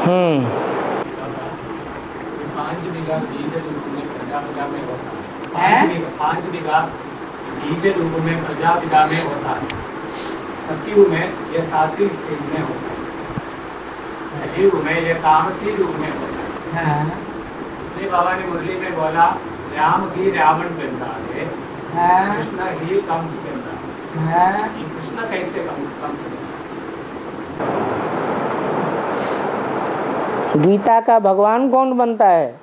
हम्म। 5 बीघा बीज रूप में प्रजापिता में होता है? है। 5 बीघा बीज रूप में प्रजापिता में होता है। सतयुग में यह सात्विक स्थिति में होता है। कलयुग में यह तामसी रूप में होता है। हाँ। इसलिए बाबा ने मुरली में बोला, राम ही रावण बनता है, हाँ। कृष्ण ही कंस बनता है। हाँ। ये कृष्ण कैसे कंस बनता है? गीता का भगवान कौन बनता है?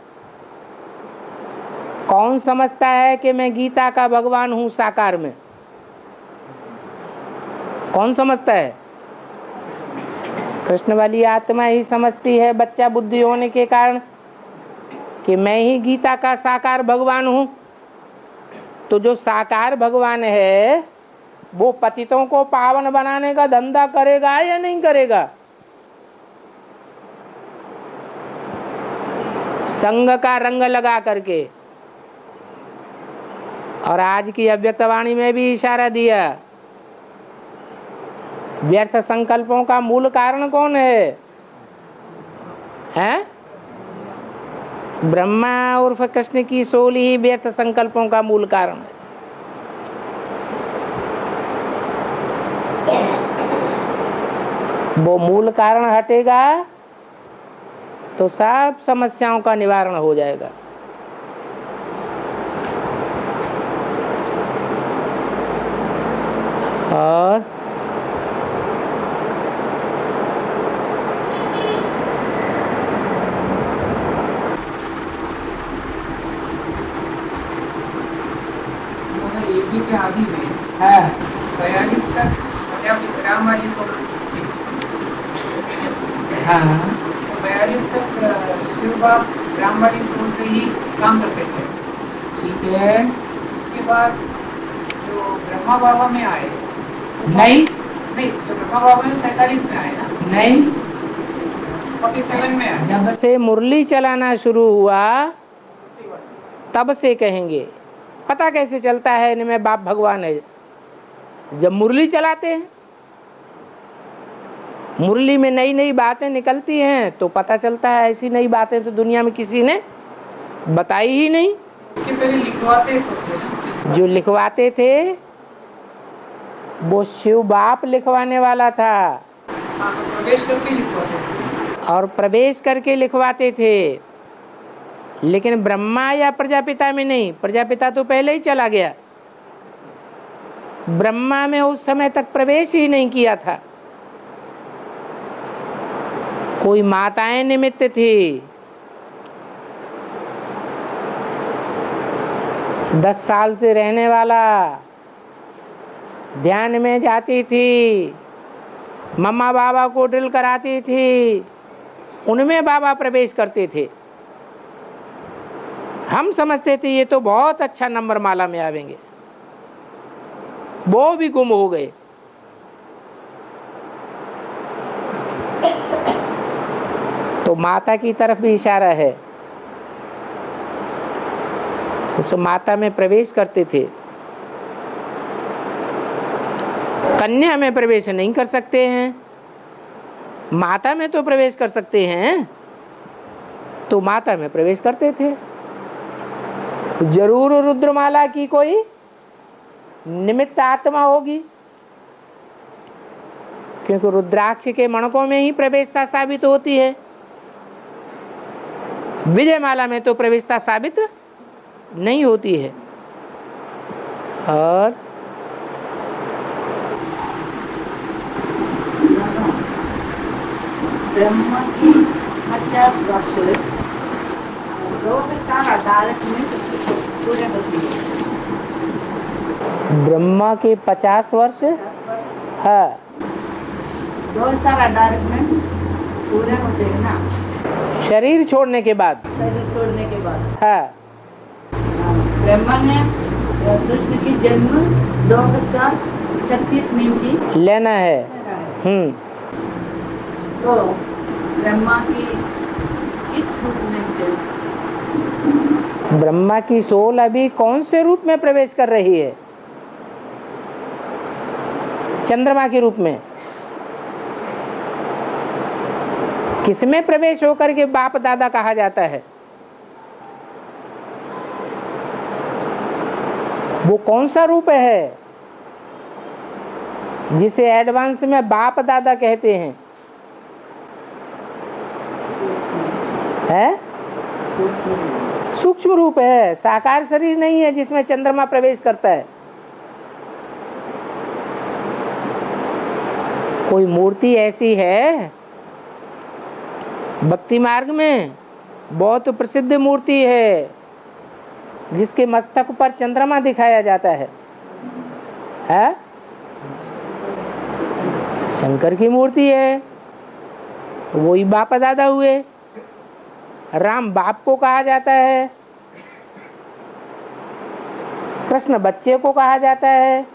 कौन समझता है कि मैं गीता का भगवान हूँ साकार में? कौन समझता है? कृष्ण वाली आत्मा ही समझती है, बच्चा बुद्धि होने के कारण, कि मैं ही गीता का साकार भगवान हूँ। तो जो साकार भगवान है वो पतितों को पावन बनाने का धंधा करेगा या नहीं करेगा? संग का रंग लगा करके। और आज की अव्यक्तवाणी में भी इशारा दिया, व्यर्थ संकल्पों का मूल कारण कौन है? हैं? ब्रह्मा उर्फ कृष्ण की सोल ही व्यर्थ संकल्पों का मूल कारण है। वो मूल कारण हटेगा तो सब समस्याओं का निवारण हो जाएगा। और यज्ञ के आदि में हाँ 42 तक प्रजापिता राम वाली सोल थी। हाँ 42 तक शिव बाप राम वाली सोल से ही काम करते थे। ठीक है। उसके बाद जो ब्रह्मा बाबा में आए, नहीं नहीं जो ब्रह्मा बाबा में 47 में आए ना, नहीं 47 में आए। जब से मुरली चलाना शुरू हुआ तब से कहेंगे। पता कैसे चलता है इनमें बाप भगवान है? जब मुरली चलाते हैं, मुरली में नई नई बातें निकलती हैं तो पता चलता है। ऐसी नई बातें तो दुनिया में किसी ने बताई ही नहीं। उसके पहले लिखवाते तो थे। जो लिखवाते थे वो शिव बाप लिखवाने वाला था। हाँ, तो प्रवेश करके लिखवाते थे। और प्रवेश करके लिखवाते थे, लेकिन ब्रह्मा या प्रजापिता में नहीं। प्रजापिता तो पहले ही चला गया, ब्रह्मा में उस समय तक प्रवेश ही नहीं किया था। कोई माताएं निमित्त थी, 10 साल से रहने वाला, ध्यान में जाती थी, मम्मा बाबा को ड्रिल कराती थी, उनमें बाबा प्रवेश करते थे। हम समझते थे ये तो बहुत अच्छा नंबर माला में आवेंगे, वो भी गुम हो गए। तो माता की तरफ भी इशारा है। उस माता में प्रवेश करते थे, कन्या में प्रवेश नहीं कर सकते हैं, माता में तो प्रवेश कर सकते हैं। तो माता में प्रवेश करते थे। जरूर रुद्रमाला की कोई निमित्त आत्मा होगी, क्योंकि रुद्राक्ष के मणकों में ही प्रवेशता साबित होती है। विजयमाला में तो प्रवेशता साबित नहीं होती है। और ब्रह्मा की 50 वर्ष 2 साल अदालत में पूरे होती है। ब्रह्मा के 50 वर्ष है, 2 साल अदालत में पूरे होते हैं ना, शरीर छोड़ने के बाद शरीर छोड़ने के बाद। है। ब्रह्मा ने कृष्ण की जन्म 2036 नीम की लेना है। तो ब्रह्मा की किस रूप में थे? ब्रह्मा की सोल अभी कौन से रूप में प्रवेश कर रही है? चंद्रमा के रूप में किसमें प्रवेश होकर के बाप दादा कहा जाता है? वो कौन सा रूप है जिसे एडवांस में बाप दादा कहते हैं? है सूक्ष्म रूप है, साकार शरीर नहीं है जिसमें चंद्रमा प्रवेश करता है। कोई मूर्ति ऐसी है भक्ति मार्ग में, बहुत प्रसिद्ध मूर्ति है जिसके मस्तक पर चंद्रमा दिखाया जाता है? शंकर की मूर्ति है, वही बाप दादा हुए। राम बाप को कहा जाता है, कृष्ण बच्चे को कहा जाता है।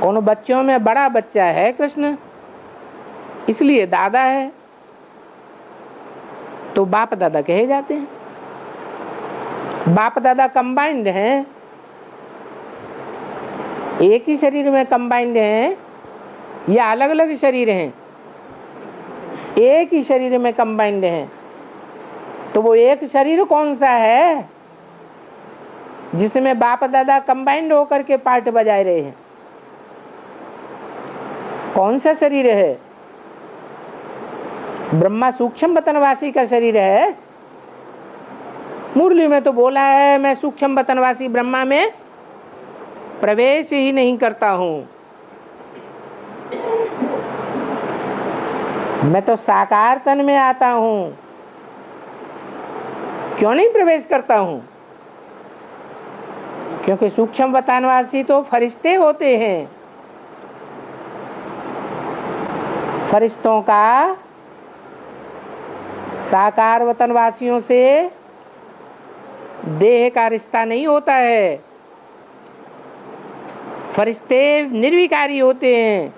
उन बच्चों में बड़ा बच्चा है कृष्ण, इसलिए दादा है, तो बाप दादा कहे जाते हैं। बाप दादा कंबाइंड हैं, एक ही शरीर में कंबाइंड हैं या अलग अलग शरीर हैं? एक ही शरीर में कंबाइंड हैं। तो वो एक शरीर कौन सा है जिसमें बाप दादा कंबाइंड होकर के पार्ट बजाए रहे हैं? कौन सा शरीर है? ब्रह्मा सूक्ष्म वतनवासी का शरीर है। मुरली में तो बोला है मैं सूक्ष्म वतनवासी ब्रह्मा में प्रवेश ही नहीं करता हूं, मैं तो साकार तन में आता हूं। क्यों नहीं प्रवेश करता हूं? क्योंकि सूक्ष्म वतनवासी तो फरिश्ते होते हैं। फरिश्तों का साकार वतनवासियों से देह का रिश्ता नहीं होता है। फरिश्ते निर्विकारी होते हैं।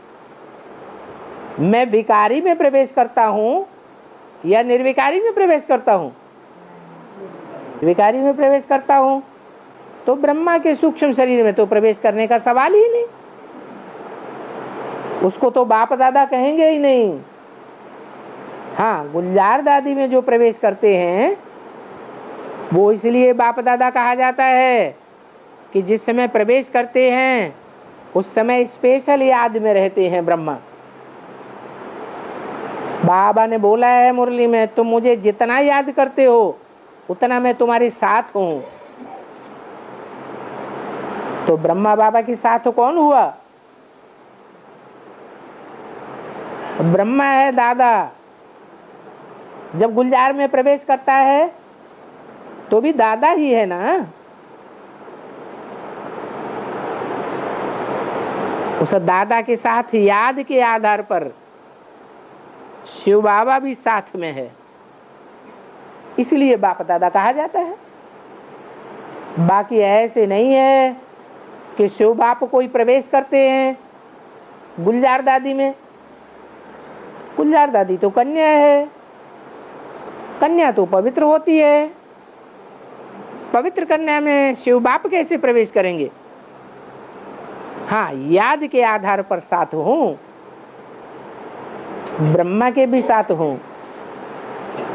मैं विकारी में प्रवेश करता हूं या निर्विकारी में प्रवेश करता हूं? विकारी में प्रवेश करता हूं, तो ब्रह्मा के सूक्ष्म शरीर में तो प्रवेश करने का सवाल ही नहीं। उसको तो बाप दादा कहेंगे ही नहीं। हाँ, गुलजार दादी में जो प्रवेश करते हैं वो इसलिए बाप दादा कहा जाता है कि जिस समय प्रवेश करते हैं उस समय स्पेशल याद में रहते हैं ब्रह्मा। बाबा ने बोला है मुरली में, तुम मुझे जितना याद करते हो उतना मैं तुम्हारे साथ हूं। तो ब्रह्मा बाबा के साथ कौन हुआ? ब्रह्मा है दादा। जब गुलजार में प्रवेश करता है तो भी दादा ही है ना। उस दादा के साथ याद के आधार पर शिव बाबा भी साथ में है, इसलिए बाप दादा कहा जाता है। बाकी ऐसे नहीं है कि शिव बाप कोई प्रवेश करते हैं गुलजार दादी में। गुलजार दादी तो कन्या है, कन्या तो पवित्र होती है। पवित्र कन्या में शिव बाप कैसे प्रवेश करेंगे? हाँ, याद के आधार पर साथ हूं, ब्रह्मा के भी साथ हूं,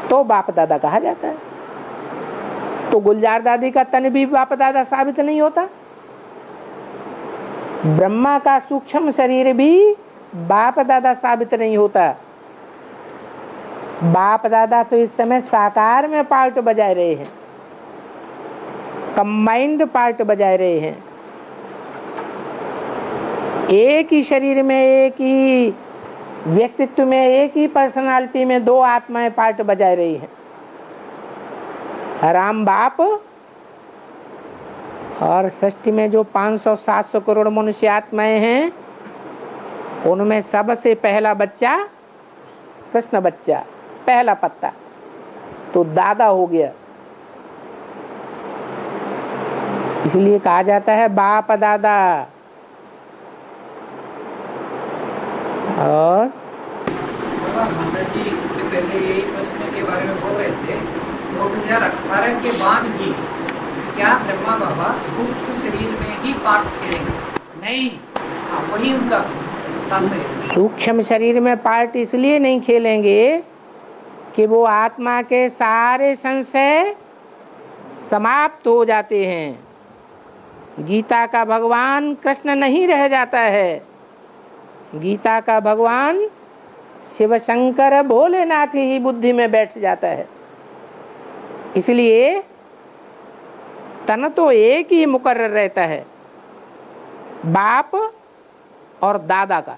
तो बाप दादा कहा जाता है। तो गुलजार दादी का तन भी बाप दादा साबित नहीं होता। ब्रह्मा का सूक्ष्म शरीर भी बाप दादा साबित नहीं होता। बाप दादा तो इस समय साकार में पार्ट बजाए रहे हैं, कंबाइंड पार्ट बजाए रहे हैं। एक ही शरीर में, एक ही व्यक्तित्व में, एक ही पर्सनालिटी में दो आत्माएं पार्ट बजाए रही हैं। राम बाप और सृष्टि में जो 500-700 करोड़ मनुष्य आत्माएं हैं, उनमें सबसे पहला बच्चा कृष्ण बच्चा, पहला पत्ता तो दादा हो गया। इसलिए कहा जाता है बाप दादा। और माता जी इसके पहले यही प्रश्न के बारे में बोल रहे थे, 2018 के बाद भी क्या ब्रह्मा बाबा सूक्ष्म शरीर में ही पाठ खेलेंगे? नहीं, वही उनका तात्पर्य। सूक्ष्म शरीर में पार्ट इसलिए नहीं खेलेंगे कि वो आत्मा के सारे संशय समाप्त हो जाते हैं। गीता का भगवान कृष्ण नहीं रह जाता है, गीता का भगवान शिव शंकर भोलेनाथ ही बुद्धि में बैठ जाता है। इसलिए तन तो एक ही मुकर्रर रहता है, बाप और दादा का,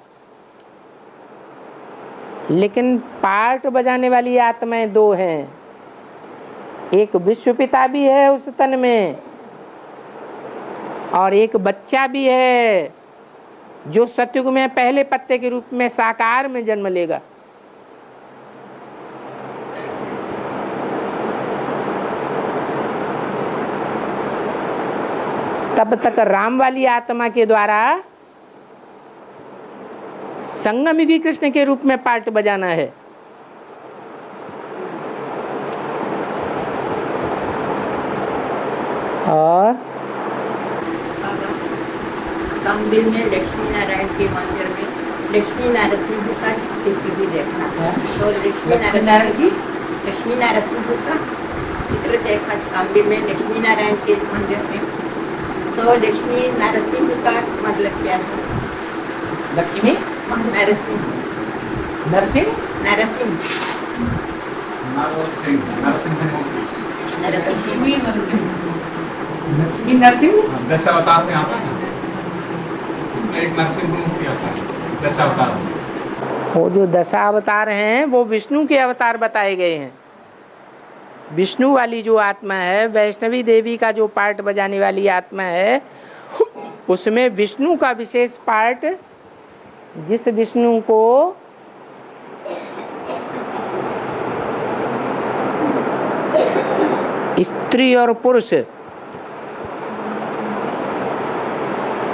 लेकिन पार्ट बजाने वाली आत्माएं दो हैं। एक विश्व पिता भी है उस तन में और एक बच्चा भी है जो सतयुग में पहले पत्ते के रूप में साकार में जन्म लेगा। तब तक राम वाली आत्मा के द्वारा संगम युगी कृष्ण के रूप में पार्ट बजाना है। और कामबिल में लक्ष्मी नारायण के मंदिर में लक्ष्मी नरसिंह का चित्र भी देखा था। तो लक्ष्मी नरसिंह का चित्र देखा कामबिल में लक्ष्मी नारायण के मंदिर में। तो लक्ष्मी नरसिंह का मतलब क्या है? लक्ष्मी नरसिंह नरसिंह नरसिंह लक्ष्मी नरसिंह दशावतार में आता है, उसमें एक नरसिंह मूर्ति आता है दशावतार में। वो जो दशावतार हैं वो विष्णु के अवतार बताए गए हैं। विष्णु वाली जो आत्मा है, वैष्णवी देवी का जो पार्ट बजाने वाली आत्मा है, उसमें विष्णु का विशेष पार्ट, जिस विष्णु को स्त्री और पुरुष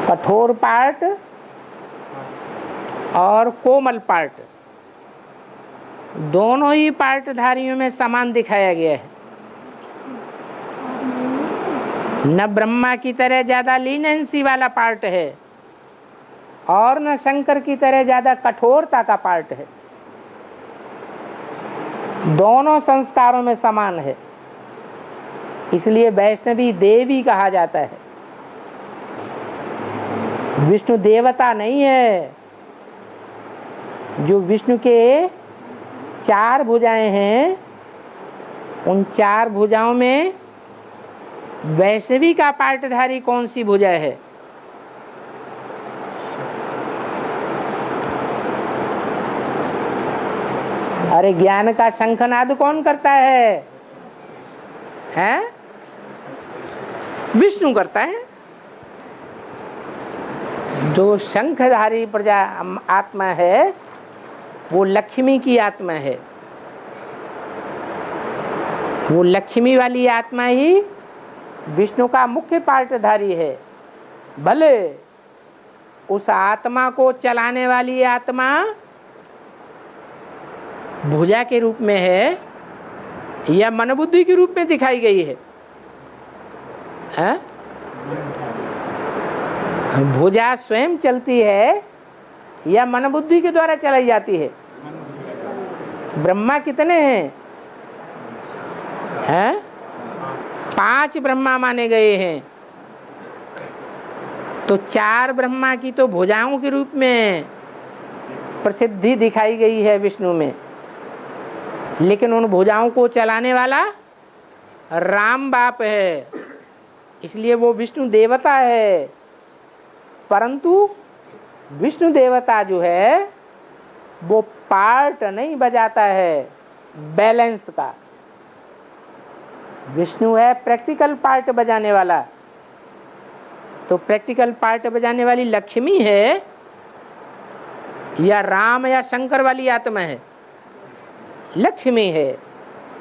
कठोर पार्ट और कोमल पार्ट दोनों ही पार्टधारियों में समान दिखाया गया है। न ब्रह्मा की तरह ज्यादा लीनेंसी वाला पार्ट है और न शंकर की तरह ज्यादा कठोरता का पार्ट है। दोनों संस्कारों में समान है, इसलिए वैष्णवी देवी कहा जाता है। विष्णु देवता नहीं है। जो विष्णु के 4 भुजाएं हैं, उन 4 भुजाओं में वैष्णवी का पार्टधारी कौन सी भुजा है? अरे ज्ञान का शंखनाद कौन करता है? हैं? विष्णु करता है। जो शंखधारी प्रजा आत्मा है वो लक्ष्मी की आत्मा है। वो लक्ष्मी वाली आत्मा ही विष्णु का मुख्य पार्टधारी है। भले उस आत्मा को चलाने वाली आत्मा भुजा के रूप में है या मन बुद्धि के रूप में दिखाई गई है? भुजा स्वयं चलती है या मन बुद्धि के द्वारा चलाई जाती है? ब्रह्मा कितने हैं? 5 ब्रह्मा माने गए हैं। तो 4 ब्रह्मा की तो भुजाओं के रूप में प्रसिद्धि दिखाई गई है विष्णु में, लेकिन उन भुजाओं को चलाने वाला राम बाप है, इसलिए वो विष्णु देवता है। परंतु विष्णु देवता जो है वो पार्ट नहीं बजाता है बैलेंस का। विष्णु है प्रैक्टिकल पार्ट बजाने वाला। तो प्रैक्टिकल पार्ट बजाने वाली लक्ष्मी है या राम या शंकर वाली आत्मा है? लक्ष्मी है।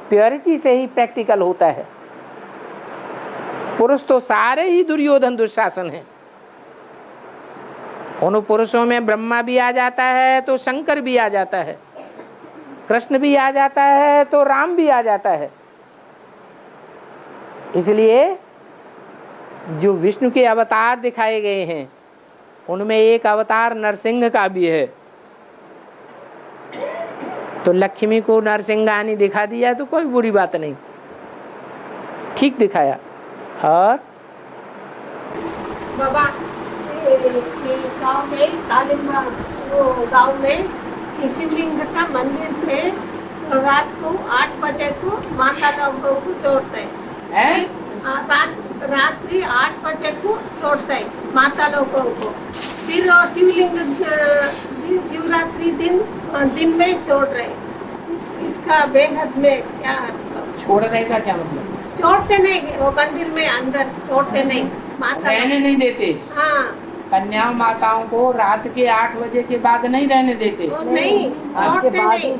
प्योरिटी से ही प्रैक्टिकल होता है। पुरुष तो सारे ही दुर्योधन दुशासन है। उन पुरुषों में ब्रह्मा भी आ जाता है तो शंकर भी आ जाता है, कृष्ण भी आ जाता है तो राम भी आ जाता है। इसलिए जो विष्णु के अवतार दिखाए गए हैं उनमें एक अवतार नरसिंह का भी है। तो लक्ष्मी को नरसिंहानी दिखा दिया तो कोई बुरी बात नहीं, ठीक दिखाया। और बाबा ये गांव में तालिम वो गांव में शिवलिंग का मंदिर पे रात को 8 बजे को माता लोगों को छोड़ते हैं। रात्रि 8 बजे को छोड़ते हैं माता लोगों को। फिर शिवलिंग शिवरात्रि दिन में छोड़ रहे। इसका बेहद में क्या छोड़ने का क्या मतलब? छोड़ते नहीं, वो मंदिर में अंदर छोड़ते नहीं, माता रहने नहीं देते। हाँ, कन्या माताओं को रात के 8 बजे के बाद नहीं रहने देते। नहीं छोड़ते नहीं,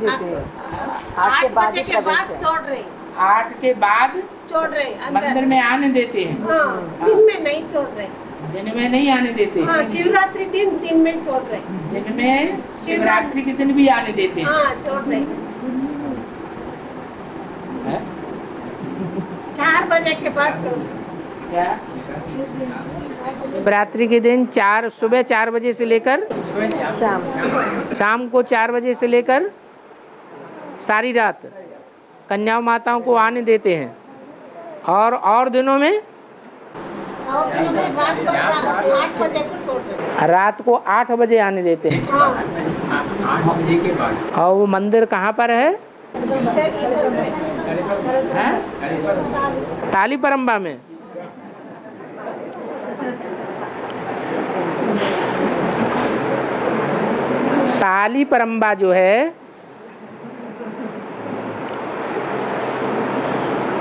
8 बजे के बाद छोड़ रहे। 8 के बाद छोड़ रहे अंदर मंदिर में आने देते हैं। हाँ, दिन में नहीं छोड़ रहे। दिन में नहीं आने देते। हाँ, शिवरात्रि दिन में छोड़ रहे। दिन में शिवरात्रि के दिन भी आने देते हैं। हाँ, छोड़ रहे। है? 4 बजे के बाद छोड़ रहे। क्या? शिवरात्रि के दिन सुबह 4 बजे से लेकर शाम को 4 बजे से लेकर सारी रात कन्या माताओं को आने देते हैं। और दिनों में और दिन में रात को 8 बजे को छोड़ रहे। रात को 8 बजे आने देते हैं। हाँ, 8 बजे के बाद। और वो मंदिर कहाँ पर है? इधर से हैं? ताली परम्बा में। ताली परम्बा जो है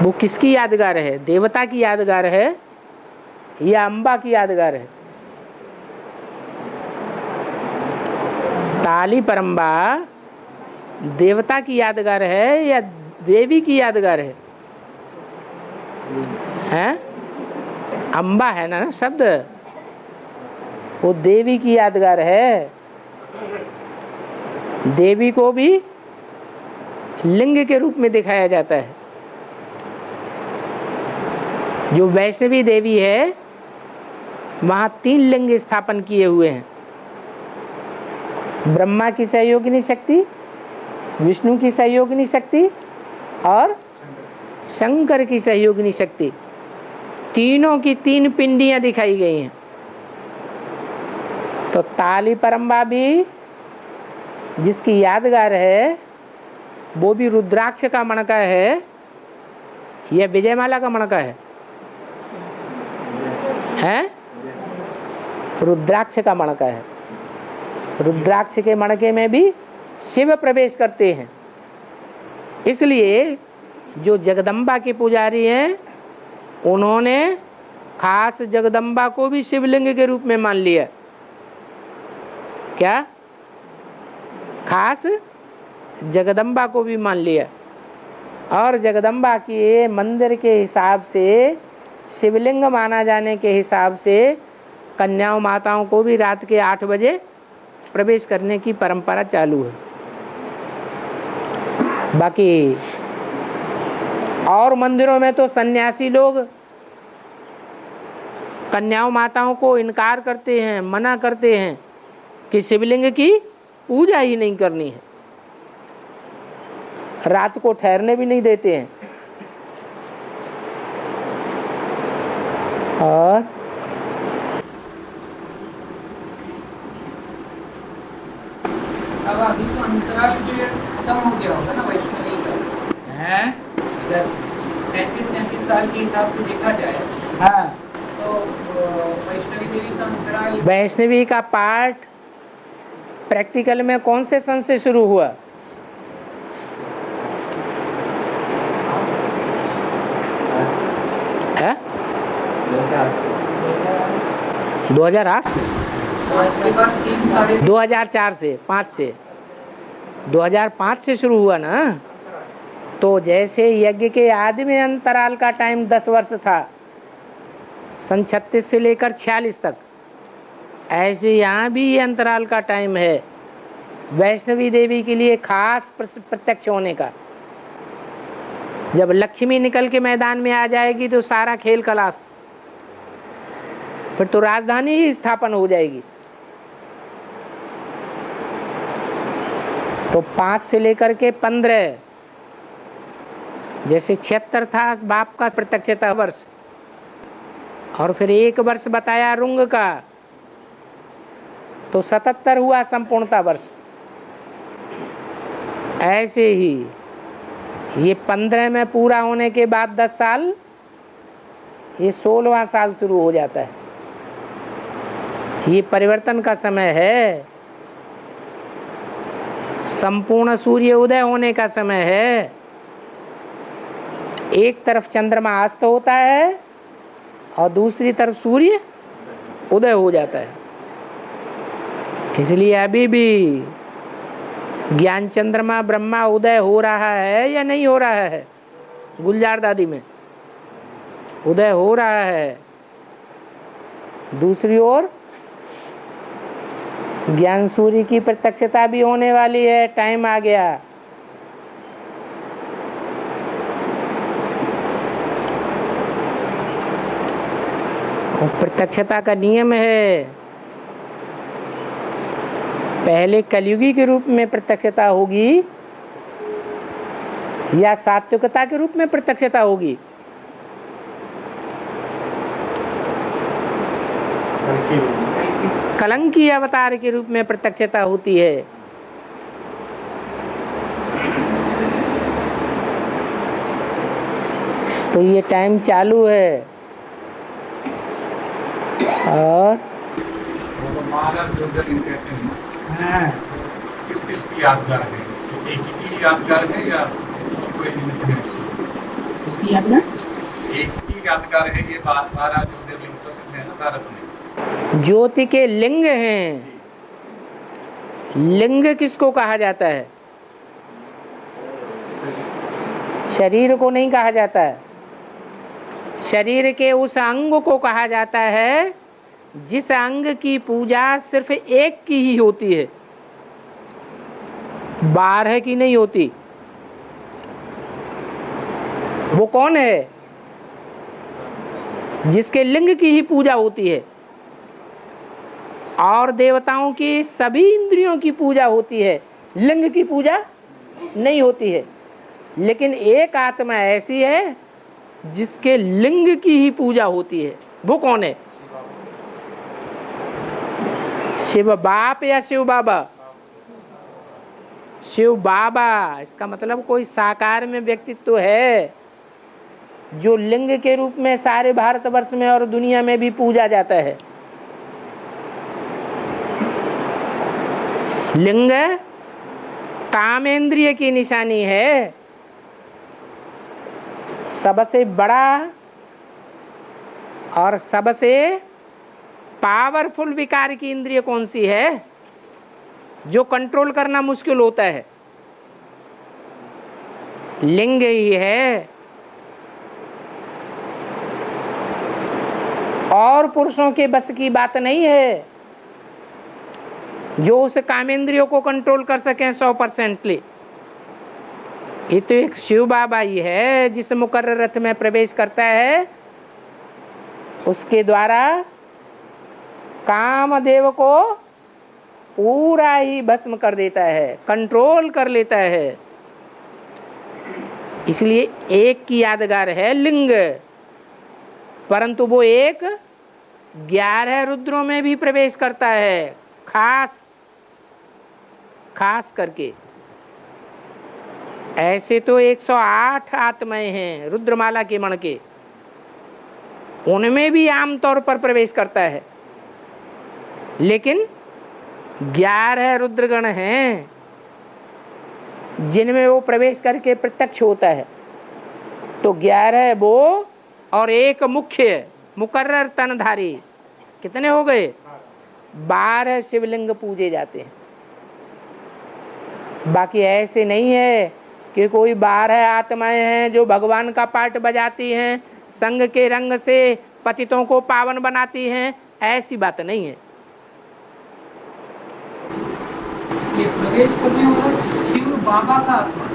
वो किसकी यादगार है? देवता की यादगार है या अम्बा की यादगार है? ताली परम्बा देवता की यादगार है या देवी की यादगार है? हैं? अम्बा है ना शब्द, वो देवी की यादगार है। देवी को भी लिंग के रूप में दिखाया जाता है। जो वैष्णवी देवी है वहाँ 3 लिंग स्थापन किए हुए हैं। ब्रह्मा की सहयोगिनी शक्ति, विष्णु की सहयोगिनी शक्ति और शंकर की सहयोगिनी शक्ति। तीनों की 3 पिंडियां दिखाई गई हैं। तो ताली परम्बा भी जिसकी यादगार है वो भी रुद्राक्ष का मणका है या विजयमाला का मणका है? हैं? रुद्राक्ष का मणका है। रुद्राक्ष के मणके में भी शिव प्रवेश करते हैं। इसलिए जो जगदम्बा के पुजारी हैं उन्होंने खास जगदम्बा को भी शिवलिंग के रूप में मान लिया। क्या? खास जगदम्बा को भी मान लिया। और जगदम्बा के मंदिर के हिसाब से, शिवलिंग माना जाने के हिसाब से कन्याओं माताओं को भी रात के 8 बजे प्रवेश करने की परंपरा चालू है। बाकी और मंदिरों में तो सन्यासी लोग कन्याओं माताओं को इनकार करते हैं, मना करते हैं कि शिवलिंग की पूजा ही नहीं करनी है। रात को ठहरने भी नहीं देते हैं। और अब अभी तो अंतराल पीरियड खत्म हो गया होगा ना वैष्णवी का? हैं? अगर 35-33 साल के हिसाब से देखा जाए हाँ, तो वैष्णवी देवी का अंतराल वैष्णवी का पाठ प्रैक्टिकल में कौन से सन से शुरू हुआ? है? 2008 से, आज के बाद 2004 से 5 से 2005 से शुरू हुआ ना। तो जैसे यज्ञ के आदि में अंतराल का टाइम 10 वर्ष था, सन 36 से लेकर 46 तक, ऐसे यहाँ भी ये अंतराल का टाइम है वैष्णवी देवी के लिए खास प्रत्यक्ष होने का। जब लक्ष्मी निकल के मैदान में आ जाएगी तो सारा खेल खलास, फिर तो राजधानी ही स्थापन हो जाएगी। तो 5 से लेकर के 15, जैसे 76 था बाप का प्रत्यक्षता वर्ष, और फिर 1 वर्ष बताया रुंग का, तो 77 हुआ संपूर्णता वर्ष। ऐसे ही ये 15 में पूरा होने के बाद 10 साल, ये 16वां साल शुरू हो जाता है। ये परिवर्तन का समय है, संपूर्ण सूर्य उदय होने का समय है। एक तरफ चंद्रमा अस्त होता है और दूसरी तरफ सूर्य उदय हो जाता है। इसलिए अभी भी ज्ञान चंद्रमा ब्रह्मा उदय हो रहा है या नहीं हो रहा है? गुलजार दादी में उदय हो रहा है। दूसरी ओर ज्ञान सूर्य की प्रत्यक्षता भी होने वाली है, टाइम आ गया। प्रत्यक्षता का नियम है, पहले कलयुगी के रूप में प्रत्यक्षता होगी या सात्विकता के रूप में प्रत्यक्षता होगी? कलंकी अवतार के रूप में प्रत्यक्षता होती है। तो ये टाइम चालू है। और मानव ज्योतिर्लिंग कहते हैं, किस किस की यादगार है? एक ही की यादगार है या कोई है? इसकी यादगार एक की यादगार है। ये 12 ज्योतिर्लिंग प्रसिद्ध है ना भारत में। ज्योति के लिंग हैं। लिंग किसको कहा जाता है? शरीर को नहीं कहा जाता है। शरीर के उस अंग को कहा जाता है जिस अंग की पूजा सिर्फ एक की ही होती है, 12 की नहीं होती। वो कौन है? जिसके लिंग की ही पूजा होती है। और देवताओं की सभी इंद्रियों की पूजा होती है, लिंग की पूजा नहीं होती है। लेकिन एक आत्मा ऐसी है जिसके लिंग की ही पूजा होती है। वो कौन है? शिव बाप या शिव बाबा? शिव बाबा। इसका मतलब कोई साकार में व्यक्तित्व है जो लिंग के रूप में सारे भारतवर्ष में और दुनिया में भी पूजा जाता है। लिंग कामेंद्रिय की निशानी है। सबसे बड़ा और सबसे पावरफुल विकार की इंद्रिय कौन सी है जो कंट्रोल करना मुश्किल होता है? लिंग ही है। और पुरुषों के बस की बात नहीं है जो उस कामेंद्रियों को कंट्रोल कर सकें 100%। ये तो एक शिव बाबा ही है जिस मुकर्रर रथ में प्रवेश करता है, उसके द्वारा कामदेव को पूरा ही भस्म कर देता है, कंट्रोल कर लेता है। इसलिए एक की यादगार है लिंग, परंतु वो एक 11 रुद्रों में भी प्रवेश करता है। खास करके ऐसे तो 108 आत्माएं हैं रुद्रमाला के मण के, उनमें भी आमतौर पर प्रवेश करता है। लेकिन 11 रुद्रगण हैं जिनमें वो प्रवेश करके प्रत्यक्ष होता है। तो 11 वो और एक मुख्य मुकर्रर तनधारी, कितने हो गए? 12 शिवलिंग पूजे जाते हैं। बाकी ऐसे नहीं है कि कोई 12 आत्माएं हैं जो भगवान का पाठ बजाती हैं, संग के रंग से पतितों को पावन बनाती हैं। ऐसी बात नहीं है। ये प्रवेश करने वाला शिव बाबा का आत्मा,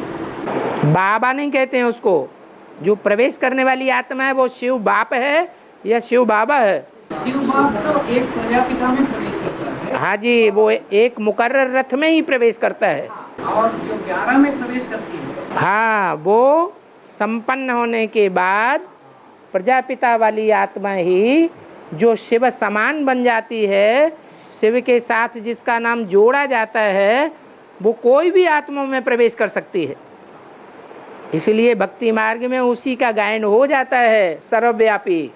बाबा नहीं कहते हैं उसको। जो प्रवेश करने वाली आत्मा है वो शिव बाप है या शिव बाबा है? शिव बाप तो एक प्रजापिता में प्रवेश करता है। हाँ जी, वो एक मुकर्रर रथ में ही प्रवेश करता है। और जो 11 में प्रवेश करती है, हाँ, वो संपन्न होने के बाद प्रजापिता वाली आत्मा ही जो शिव समान बन जाती है, शिव के साथ जिसका नाम जोड़ा जाता है, वो कोई भी आत्मा में प्रवेश कर सकती है। इसलिए भक्ति मार्ग में उसी का गायन हो जाता है सर्वव्यापी।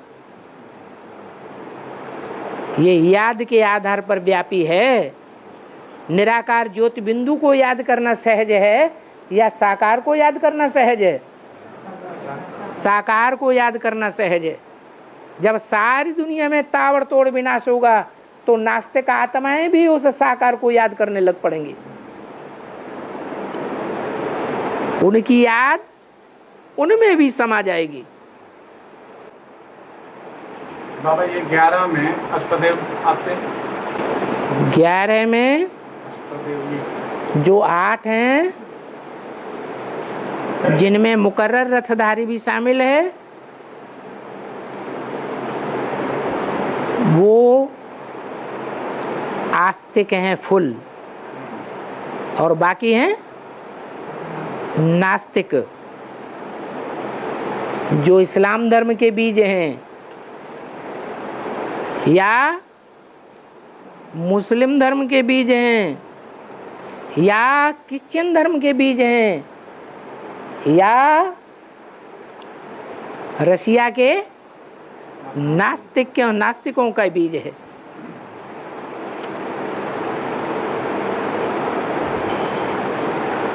ये याद के आधार पर व्यापी है। निराकार ज्योति बिंदु को याद करना सहज है या साकार को याद करना सहज है? साकार को याद करना सहज है। जब सारी दुनिया में ताबड़तोड़ विनाश होगा तो नास्तिक आत्माएं भी उस साकार को याद करने लग पड़ेंगी। उनकी याद उनमें भी समा जाएगी। बाबा ये 11 में अष्टदेव आते हैं। 11 में जो 8 हैं, जिनमें मुकर्रर रथधारी भी शामिल है, वो आस्तिक हैं फुल, और बाकी हैं नास्तिक, जो इस्लाम धर्म के बीज हैं या मुस्लिम धर्म के बीज हैं या क्रिश्चियन धर्म के बीज हैं या रशिया के नास्तिकों का बीज है।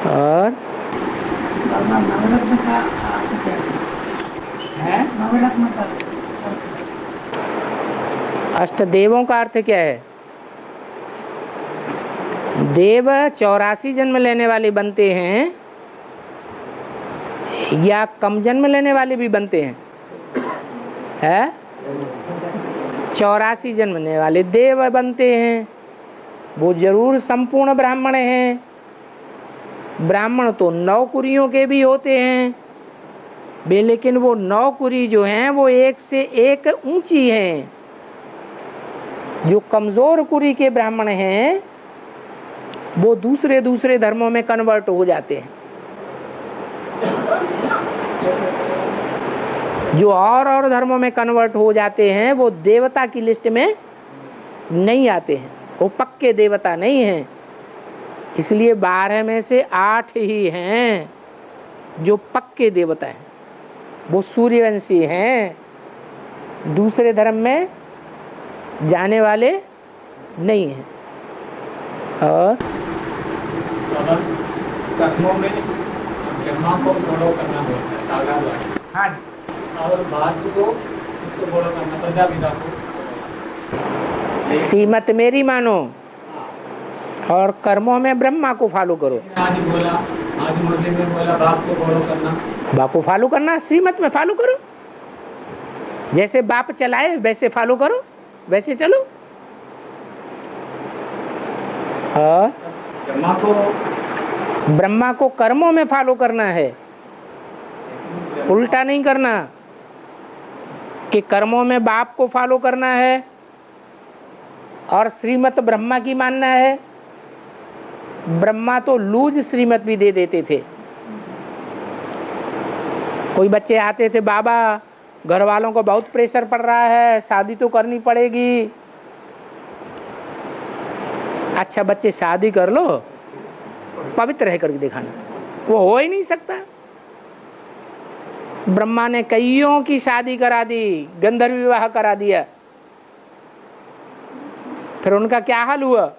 और बाबा नवरत्न का अर्थ क्या है? नवरत्न का अष्टदेवों का अर्थ क्या है? देव 84 जन्म लेने वाले बनते हैं या कम जन्म लेने वाले भी बनते हैं? 84 जन्म लेने वाले देव बनते हैं। वो जरूर संपूर्ण ब्राह्मण हैं। ब्राह्मण तो 9 कुरियों के भी होते हैं, लेकिन वो 9 कुरी जो हैं वो एक से एक ऊंची हैं। जो कमजोर कुरी के ब्राह्मण हैं वो दूसरे धर्मों में कन्वर्ट हो जाते हैं। जो और धर्मों में कन्वर्ट हो जाते हैं वो देवता की लिस्ट में नहीं आते हैं, वो पक्के देवता नहीं हैं। इसलिए 12 में से 8 ही हैं जो पक्के देवता हैं, वो सूर्यवंशी हैं, दूसरे धर्म में जाने वाले नहीं हैं। और कर्मों में ब्रह्मा को फॉलो करना होता है, साकार वाणी। हाँ, और बात को इसको फॉलो करना, प्रजापिता को। श्रीमत मेरी मानो और कर्मों में ब्रह्मा को फॉलो करो। आज मुरली में बोला बाप को फॉलो करना। बाप को फॉलो करना, श्रीमत में फॉलो करो। जैसे बाप चलाए वैसे फॉलो करो, वैसे चलो। और ब्रह्मा को कर्मों में फॉलो करना है, उल्टा नहीं करना कि कर्मों में बाप को फॉलो करना है और श्रीमत ब्रह्मा की मानना है। ब्रह्मा तो लूज श्रीमत भी दे देते थे। कोई बच्चे आते थे, बाबा घर वालों को बहुत प्रेशर पड़ रहा है, शादी तो करनी पड़ेगी। अच्छा बच्चे शादी कर लो, पवित्र रह करके दिखाना, वो हो ही नहीं सकता। ब्रह्मा ने कईयों की शादी करा दी, गंधर्व विवाह करा दिया, फिर उनका क्या हाल हुआ?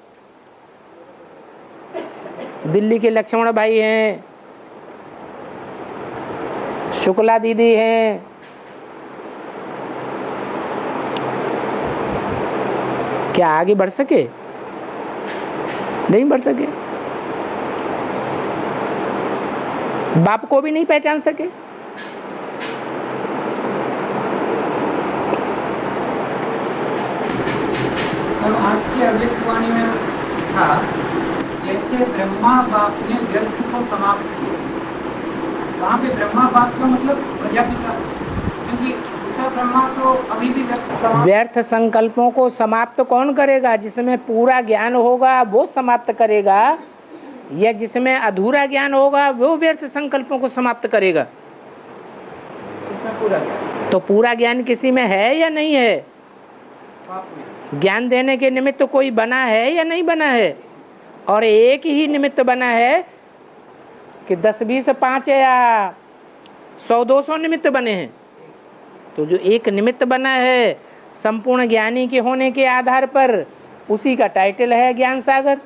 दिल्ली के लक्ष्मण भाई हैं, शुक्ला दीदी हैं, क्या आगे बढ़ सके? नहीं बढ़ सके। बाप को भी नहीं पहचान सके। और आज की अव्यक्तवाणी में था, जैसे ब्रह्मा बाप ने व्यर्थ को समाप्त किया, वहाँ पे ब्रह्मा बाप का मतलब प्रजापिता, क्योंकि दूसरा ब्रह्मा तो अभी भी व्यर्थ संकल्पों को समाप्त कौन करेगा? जिसमें पूरा ज्ञान होगा वो समाप्त करेगा। या जिसमें अधूरा ज्ञान होगा वो व्यर्थ संकल्पों को समाप्त करेगा? तो पूरा ज्ञान किसी में है या नहीं है? ज्ञान देने के निमित्त कोई बना है या नहीं बना है? और एक ही निमित्त बना है कि 10, 20, 5 या 100, 200 निमित्त बने हैं? तो जो एक निमित्त बना है संपूर्ण ज्ञानी के होने के आधार पर, उसी का टाइटल है ज्ञान सागर।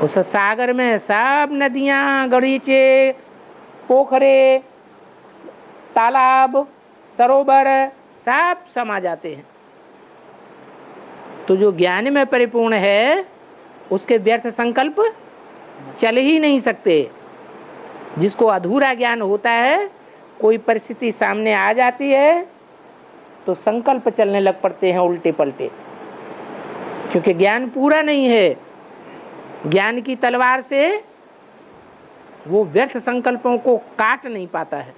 उस सागर में सब नदियां, गढ़ीचे, पोखरे, तालाब, सरोवर सब समा जाते हैं। तो जो ज्ञान में परिपूर्ण है उसके व्यर्थ संकल्प चल ही नहीं सकते। जिसको अधूरा ज्ञान होता है, कोई परिस्थिति सामने आ जाती है तो संकल्प चलने लग पड़ते हैं उल्टे पलटे, क्योंकि ज्ञान पूरा नहीं है। ज्ञान की तलवार से वो व्यर्थ संकल्पों को काट नहीं पाता है।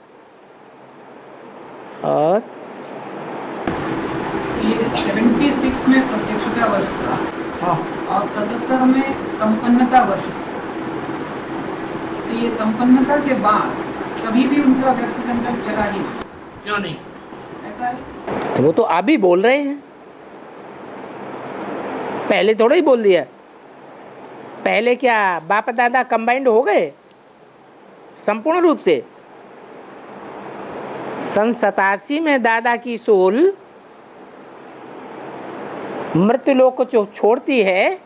और ये 76 में प्रत्यक्षता वर्ष था और 77 में संपन्नता वर्ष था। तो ये संपन्नता के बाद कभी भी उनका व्यर्थ संकल्प चला ही नहीं। क्यों नहीं? ऐसा है। तो वो तो अभी बोल रहे हैं, पहले थोड़ा ही बोल दिया। पहले क्या बाप दादा कंबाइंड हो गए संपूर्ण रूप से? सन 87 में दादा की सोल मृत्युलोक को छोड़ती है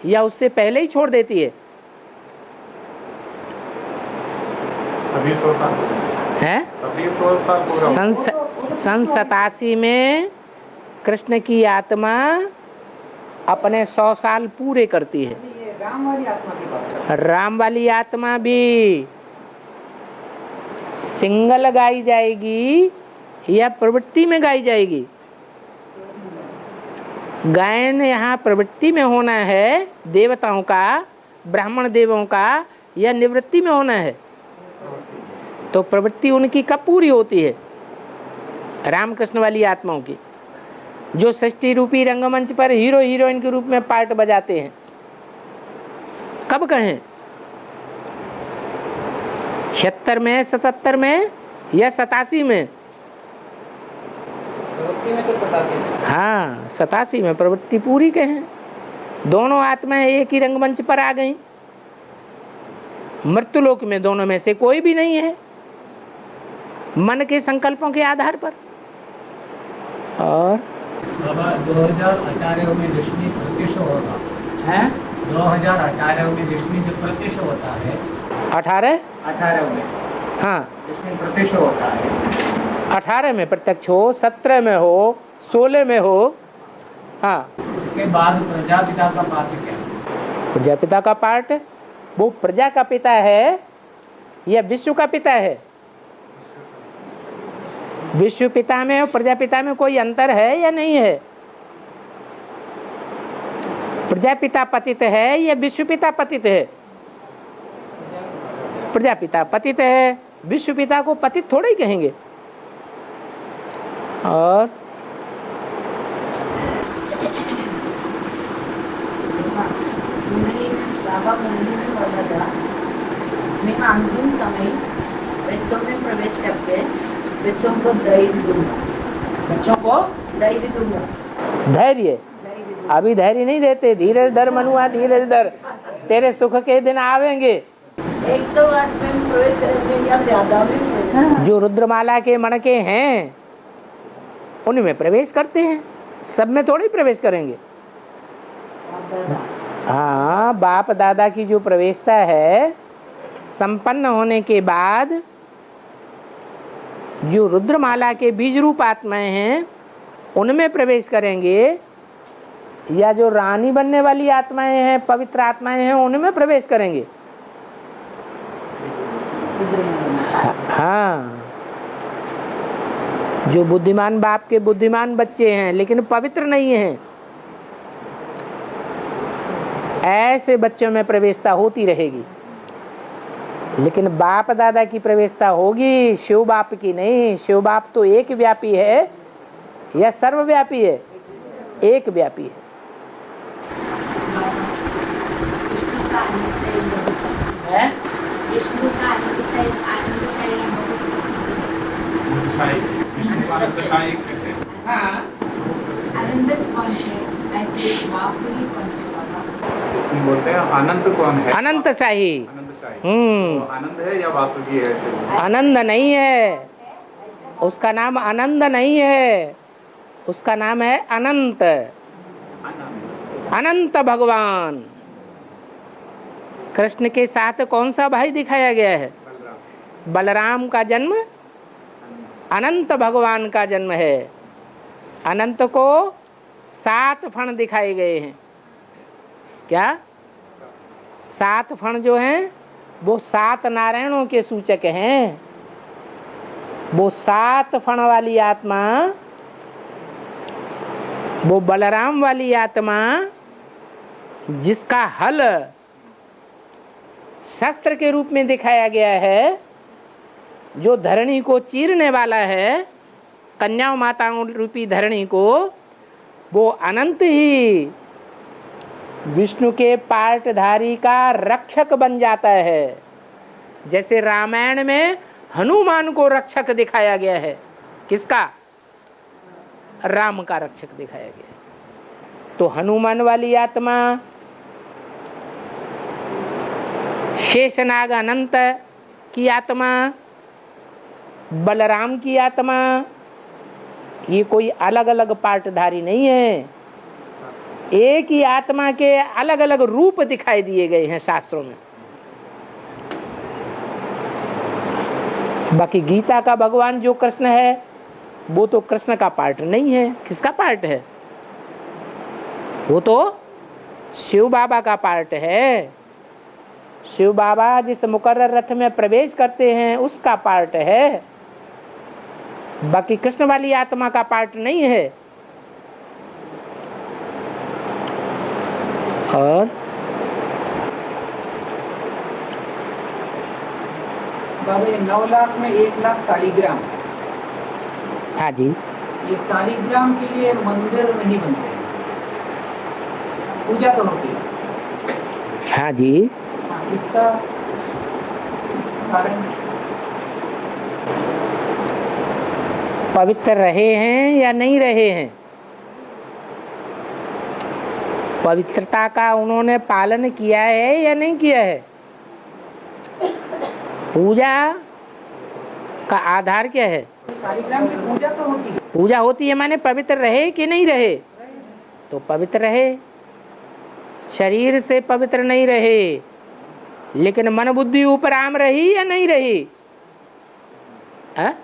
या उससे पहले ही छोड़ देती है? अभी 100 साल है? अभी 100 साल पूरा सन 87 में कृष्ण की आत्मा अपने 100 साल पूरे करती है। राम वाली आत्मा की बात कर। राम वाली आत्मा भी सिंगल गाई जाएगी या प्रवृत्ति में गाई जाएगी? गायन यहाँ प्रवृत्ति में होना है देवताओं का, ब्राह्मण देवों का, या निवृत्ति में होना है? तो प्रवृत्ति उनकी कब पूरी होती है? रामकृष्ण वाली आत्माओं की, जो सृष्टि रूपी रंगमंच पर हीरो हीरोइन के रूप में पार्ट बजाते हैं। कब कहें? 76 में, 77 में या 87 में? प्रवृत्ति में तो 87 में। हाँ, 87 में प्रवृत्ति पूरी कहें। दोनों आत्माएं एक ही रंगमंच पर आ गई। मृत्युलोक में दोनों में से कोई भी नहीं है, मन के संकल्पों के आधार पर। और बाबा 2018 में दशमी प्रत्यक्ष होगा है 2018 में दशमी जो प्रत्यक्ष होता है, 18 में हाँ दशमी प्रत्यक्ष होता है। 18 में प्रत्यक्ष हो, 17 में हो, 16 में हो। हाँ, उसके बाद प्रजापिता का पात्र क्या है? प्रजापिता का पार्ट, वो प्रजा का पिता है या विश्व का पिता है? विश्व पिता में और प्रजापिता में कोई अंतर है या नहीं है? प्रजापिता पतित है या विश्व पिता पतित है? प्रजापिता पतित है, विश्व पिता को पतित थोड़ा ही कहेंगे। और बाबा मुरली में बोला था, मैं अंतिम समय बच्चों में प्रवेश करके बच्चों को धैर्य दूंगा। बच्चों को धैर्य दूंगा। धैर्य? अभी धैर्य नहीं देते। धीरे धर मनुआ, धीरे धर, तेरे सुख के दिन आवेंगे। 108 में प्रवेश करेंगे या ज्यादा में प्रवेश? जो रुद्रमाला के मणके हैं उनमें प्रवेश करते हैं, सब में थोड़ी प्रवेश करेंगे। हाँ, बाप दादा की जो प्रवेशता है, संपन्न होने के बाद जो रुद्रमाला के बीज रूप आत्माएं हैं उनमें प्रवेश करेंगे, या जो रानी बनने वाली आत्माएं हैं, पवित्र आत्माएं हैं, उनमें प्रवेश करेंगे। हाँ, जो बुद्धिमान बाप के बुद्धिमान बच्चे हैं लेकिन पवित्र नहीं हैं, ऐसे बच्चों में प्रवेशता होती रहेगी। लेकिन बाप दादा की प्रवेशता होगी, शिव बाप की नहीं। शिव बाप तो एक व्यापी है या सर्वव्यापी है? एक व्यापी है। का आनंद शयन बहुत प्रसिद्ध है विष्णु का आनंद शयन बहुत प्रसिद्ध है। विष्णु कहते हैं। हाँ आनंद कौन है? ऐसे बांसुरी कौन है बाबा? विष्णु बोलते हैं अनंत कौन है? अनंत शाही। आनंद शाही। तो आनंद है या वासुकी है ऐसे? आनंद नहीं है, उसका नाम आनंद नहीं है, उसका नाम है अनंत। अनंत भगवान कृष्ण के साथ कौन सा भाई दिखाया गया है? बलराम का जन्म अनंत भगवान का जन्म है। अनंत को 7 फण दिखाए गए हैं। क्या 7 फण जो हैं वो 7 नारायणों के सूचक हैं। वो 7 फण वाली आत्मा, वो बलराम वाली आत्मा जिसका हल शस्त्र के रूप में दिखाया गया है, जो धरणी को चीरने वाला है, कन्या माताओं रूपी धरणी को, वो अनंत ही विष्णु के पार्टधारी का रक्षक बन जाता है। जैसे रामायण में हनुमान को रक्षक दिखाया गया है। किसका? राम का रक्षक दिखाया गया है। तो हनुमान वाली आत्मा, शेषनाग अनंत की आत्मा, बलराम की आत्मा, ये कोई अलग अलग पार्टधारी नहीं है। एक ही आत्मा के अलग अलग रूप दिखाई दिए गए हैं शास्त्रों में। बाकी गीता का भगवान जो कृष्ण है वो तो कृष्ण का पार्ट नहीं है। किसका पार्ट है? वो तो शिव बाबा का पार्ट है। शिव बाबा जिस मुकर्रर रथ में प्रवेश करते हैं उसका पार्ट है। बाकी कृष्ण वाली आत्मा का पार्ट नहीं है। और बाबा ये 9 लाख में 1 लाख शालिग्राम, हाँ जी, ये शालिग्राम के लिए मंदिर नहीं बनते, पूजा तो होती है। हाँ जी, इसका कारण पवित्र रहे हैं या नहीं रहे हैं, पवित्रता का उन्होंने पालन किया है या नहीं किया है। पूजा का आधार क्या है? शालिग्राम की पूजा तो होती है। पूजा होती है माने पवित्र रहे कि नहीं रहे। तो पवित्र रहे, शरीर से पवित्र नहीं रहे, लेकिन मन बुद्धि उपराम रही या नहीं रही? है?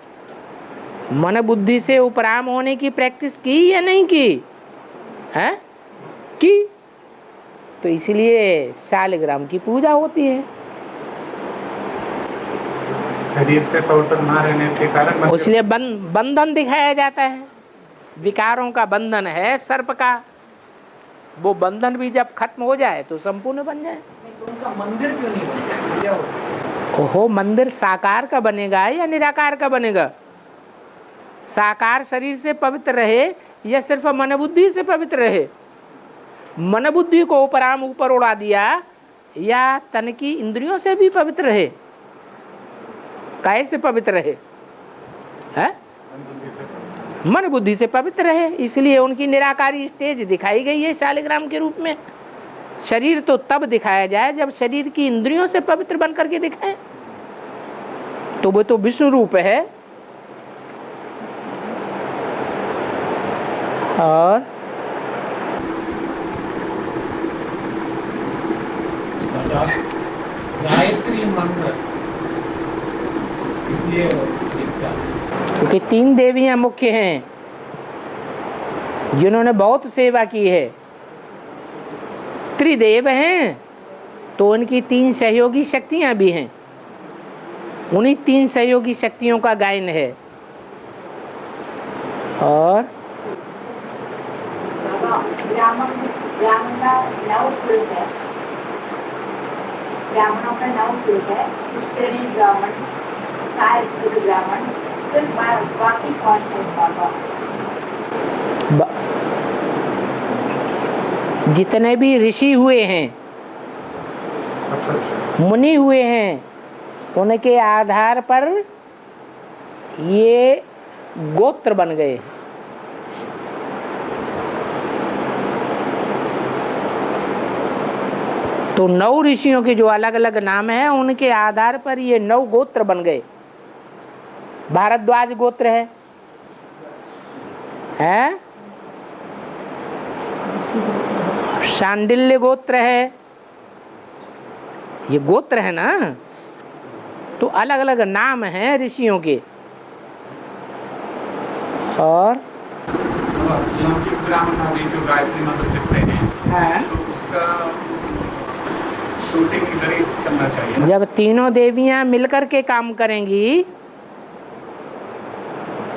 मन बुद्धि से उपराम होने की प्रैक्टिस की या नहीं की? है? की। तो इसलिए शालिग्राम की पूजा होती है। शरीर से पवित्र ना रहने के कारण इसलिए बंधन दिखाया जाता है। विकारों का बंधन है सर्प का, वो बंधन भी जब खत्म हो जाए तो संपूर्ण बन जाए। तो उनका मंदिर क्यों नहीं बनता? पूजा होती है। ओहो, मंदिर साकार का बनेगा या निराकार का बनेगा? साकार शरीर से पवित्र रहे या सिर्फ मन बुद्धि से पवित्र रहे? मन बुद्धि को उपराम ऊपर उड़ा दिया या तन की इंद्रियों से भी पवित्र रहे? कैसे पवित्र रहे? है? मन बुद्धि से पवित्र रहे। इसलिए उनकी निराकारी स्टेज दिखाई गई है शालिग्राम के रूप में। शरीर तो तब दिखाया जाए जब शरीर की इंद्रियों से पवित्र बन करके दिखाए, तो वो तो विष्णु रूप है। और गायत्री मंत्र इसलिए दिखता है क्योंकि 3 देवियां मुख्य हैं जिन्होंने बहुत सेवा की है। त्रिदेव हैं तो उनकी 3 सहयोगी शक्तियां भी हैं। उन्हीं 3 सहयोगी शक्तियों का गायन है। और ब्राह्मण का 9 कुल है, ब्राह्मणों का 9 कुल है। पुष्करणी ब्राह्मण, सारस्वत ब्राह्मण, फिर बाकी कौन है बाबा? जितने भी ऋषि हुए हैं मुनि हुए हैं, उनके आधार पर ये गोत्र बन गए। तो 9 ऋषियों के जो अलग अलग नाम हैं उनके आधार पर ये 9 गोत्र बन गए। भारद्वाज गोत्र है? शांडिल्य गोत्र है, ये गोत्र है ना। तो अलग अलग नाम हैं ऋषियों के। और लौकिक ब्राह्मण आदि जो गायत्री मंत्र जपते हैं, तो उसका शूटिंग इधर ही चलना चाहिए। जब तीनों देवियां मिलकर के काम करेंगी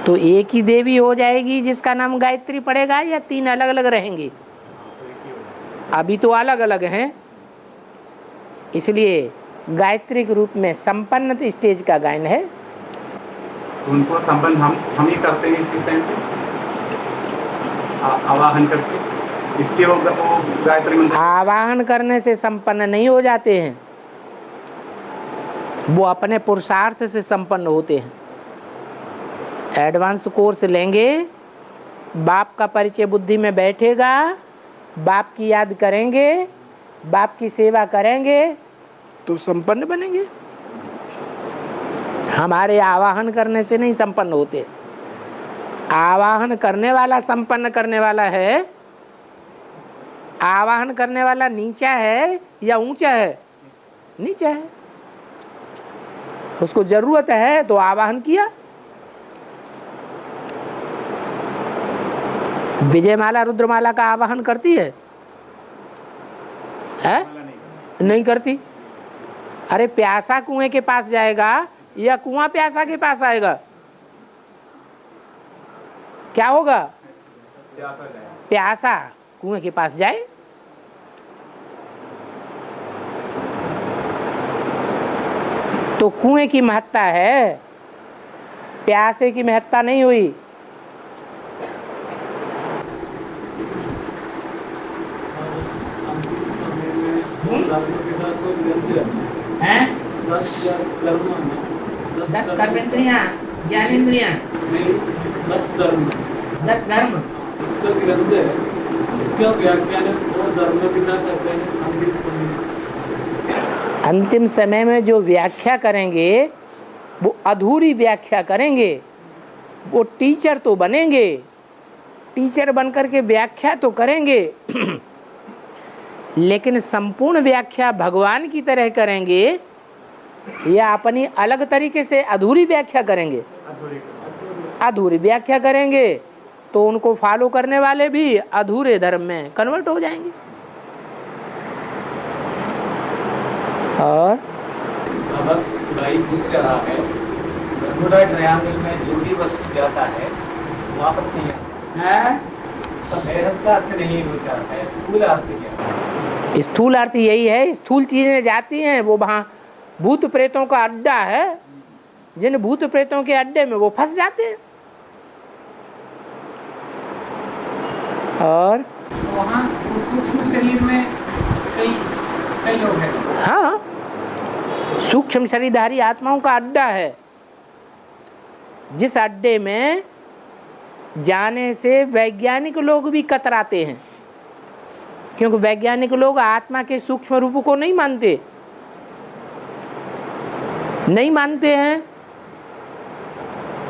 तो एक ही देवी हो जाएगी जिसका नाम गायत्री पड़ेगा, या 3 अलग अलग रहेंगी? अभी तो अलग अलग हैं, इसलिए गायत्री के रूप में संपन्न स्टेज का गायन है। उनको संपन्न हम ही करते हैं इसी टाइम पे आवाहन करके, इसलिए वो गायत्री मंत्र आवाहन करने से संपन्न नहीं हो जाते हैं, वो अपने पुरुषार्थ से संपन्न होते हैं। एडवांस कोर्स लेंगे, बाप का परिचय बुद्धि में बैठेगा, बाप की याद करेंगे, बाप की सेवा करेंगे तो संपन्न बनेंगे। हमारे आवाहन करने से नहीं संपन्न होते। आवाहन करने वाला संपन्न करने वाला है। आवाहन करने वाला नीचा है या ऊंचा है? नीचा है। उसको जरूरत है तो आवाहन किया। विजयमाला रुद्रमाला का आवाहन करती है? नहीं करती। अरे प्यासा कुएं के पास जाएगा या कुआं प्यासा के पास आएगा? क्या होगा? प्यासा कुएं के पास जाए। तो कुएं की महत्ता है, प्यासे की महत्ता नहीं हुई। हैं? 10 कर्मेंद्रियां, ज्ञानेंद्रियां, 10 धर्म। इसका ग्रंथ है, इसका व्याख्यान वो धर्म पिता करते हैं अंतिम समय। अंतिम समय में जो व्याख्या करेंगे वो अधूरी व्याख्या करेंगे। वो टीचर तो बनेंगे, टीचर बनकर के व्याख्या तो करेंगे लेकिन संपूर्ण व्याख्या भगवान की तरह करेंगे या अपनी अलग तरीके से अधूरी व्याख्या करेंगे? अधूरी व्याख्या करेंगे तो उनको फॉलो करने वाले भी अधूरे धर्म में कन्वर्ट हो जाएंगे। और भाई पूछ रहा है, बर्मुडा ट्रायंगल में जो भी वस्तु जाता है वापस नहीं आता है, इसका बेहद का अर्थ नहीं हो जाता है। स्थूल अर्थ क्या है? स्थूल अर्थ यही है, स्थूल चीजें जाती हैं, वो वहाँ भूत प्रेतों का अड्डा है। जिन भूत प्रेतों के अड्डे में वो फंस जाते हैं। और वहाँ सूक्ष्म शरीर में कई लोग हैं। हाँ, सूक्ष्म शरीरधारी आत्माओं का अड्डा है, जिस अड्डे में जाने से वैज्ञानिक लोग भी कतराते हैं, क्योंकि वैज्ञानिक लोग आत्मा के सूक्ष्म रूप को नहीं मानते हैं,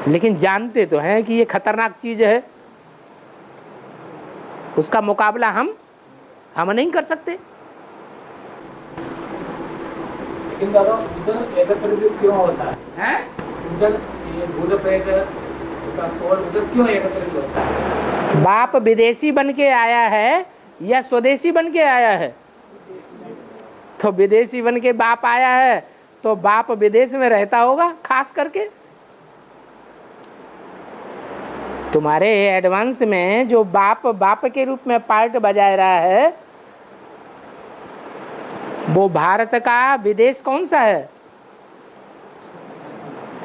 लेकिन जानते तो हैं कि ये खतरनाक चीज है, उसका मुकाबला हम नहीं कर सकते। लेकिन दादा उधर एकत्रित क्यों होता है? उधर ये भूत प्रेत का सोल उधर क्यों एकत्रित होता है? बाप विदेशी बन के आया है या स्वदेशी बन के आया है? तो विदेशी बन के बाप आया है तो बाप विदेश में रहता होगा खास करके। तुम्हारे एडवांस में जो बाप के रूप में पार्ट बजा रहा है, वो भारत का विदेश कौन सा है?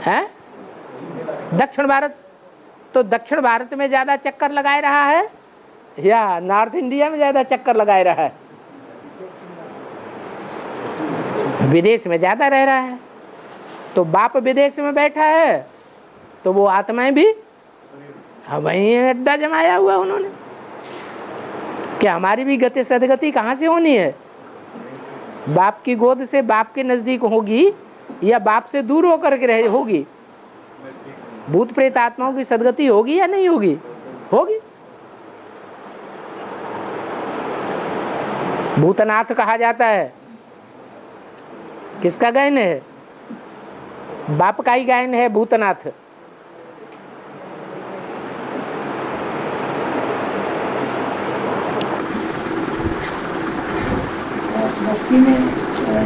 हैं? दक्षिण भारत। तो दक्षिण भारत में ज्यादा चक्कर लगाए रहा है या नॉर्थ इंडिया में ज्यादा चक्कर लगाए रहा है? विदेश में ज्यादा रह रहा है, तो बाप विदेश में बैठा है तो वो आत्माएं भी वहीं अड्डा जमाया हुआ उन्होंने। क्या हमारी भी गति सदगति कहाँ से होनी है? बाप की गोद से बाप के नजदीक होगी या बाप से दूर होकर के रह होगी? भूत प्रेत आत्माओं की सदगति होगी या नहीं होगी? होगी। भूतनाथ कहा जाता है, किसका गायन है? बाप का ही गायन है भूतनाथ। भक्ति में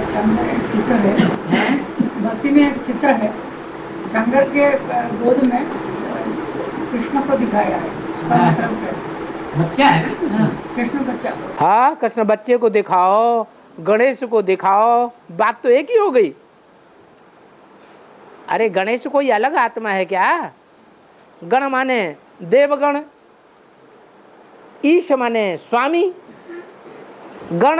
शंकर एक चित्र है, भक्ति में एक चित्र है, शंकर के गोद में कृष्ण को दिखाया है। उसका मतलब है बच्चा है ना कृष्ण? कृष्ण बच्चा। हाँ, कृष्ण बच्चे को दिखाओ, गणेश को दिखाओ, बात तो एक ही हो गई। अरे गणेश कोई अलग आत्मा है क्या? गण माने देवगण, ईश माने स्वामी। गण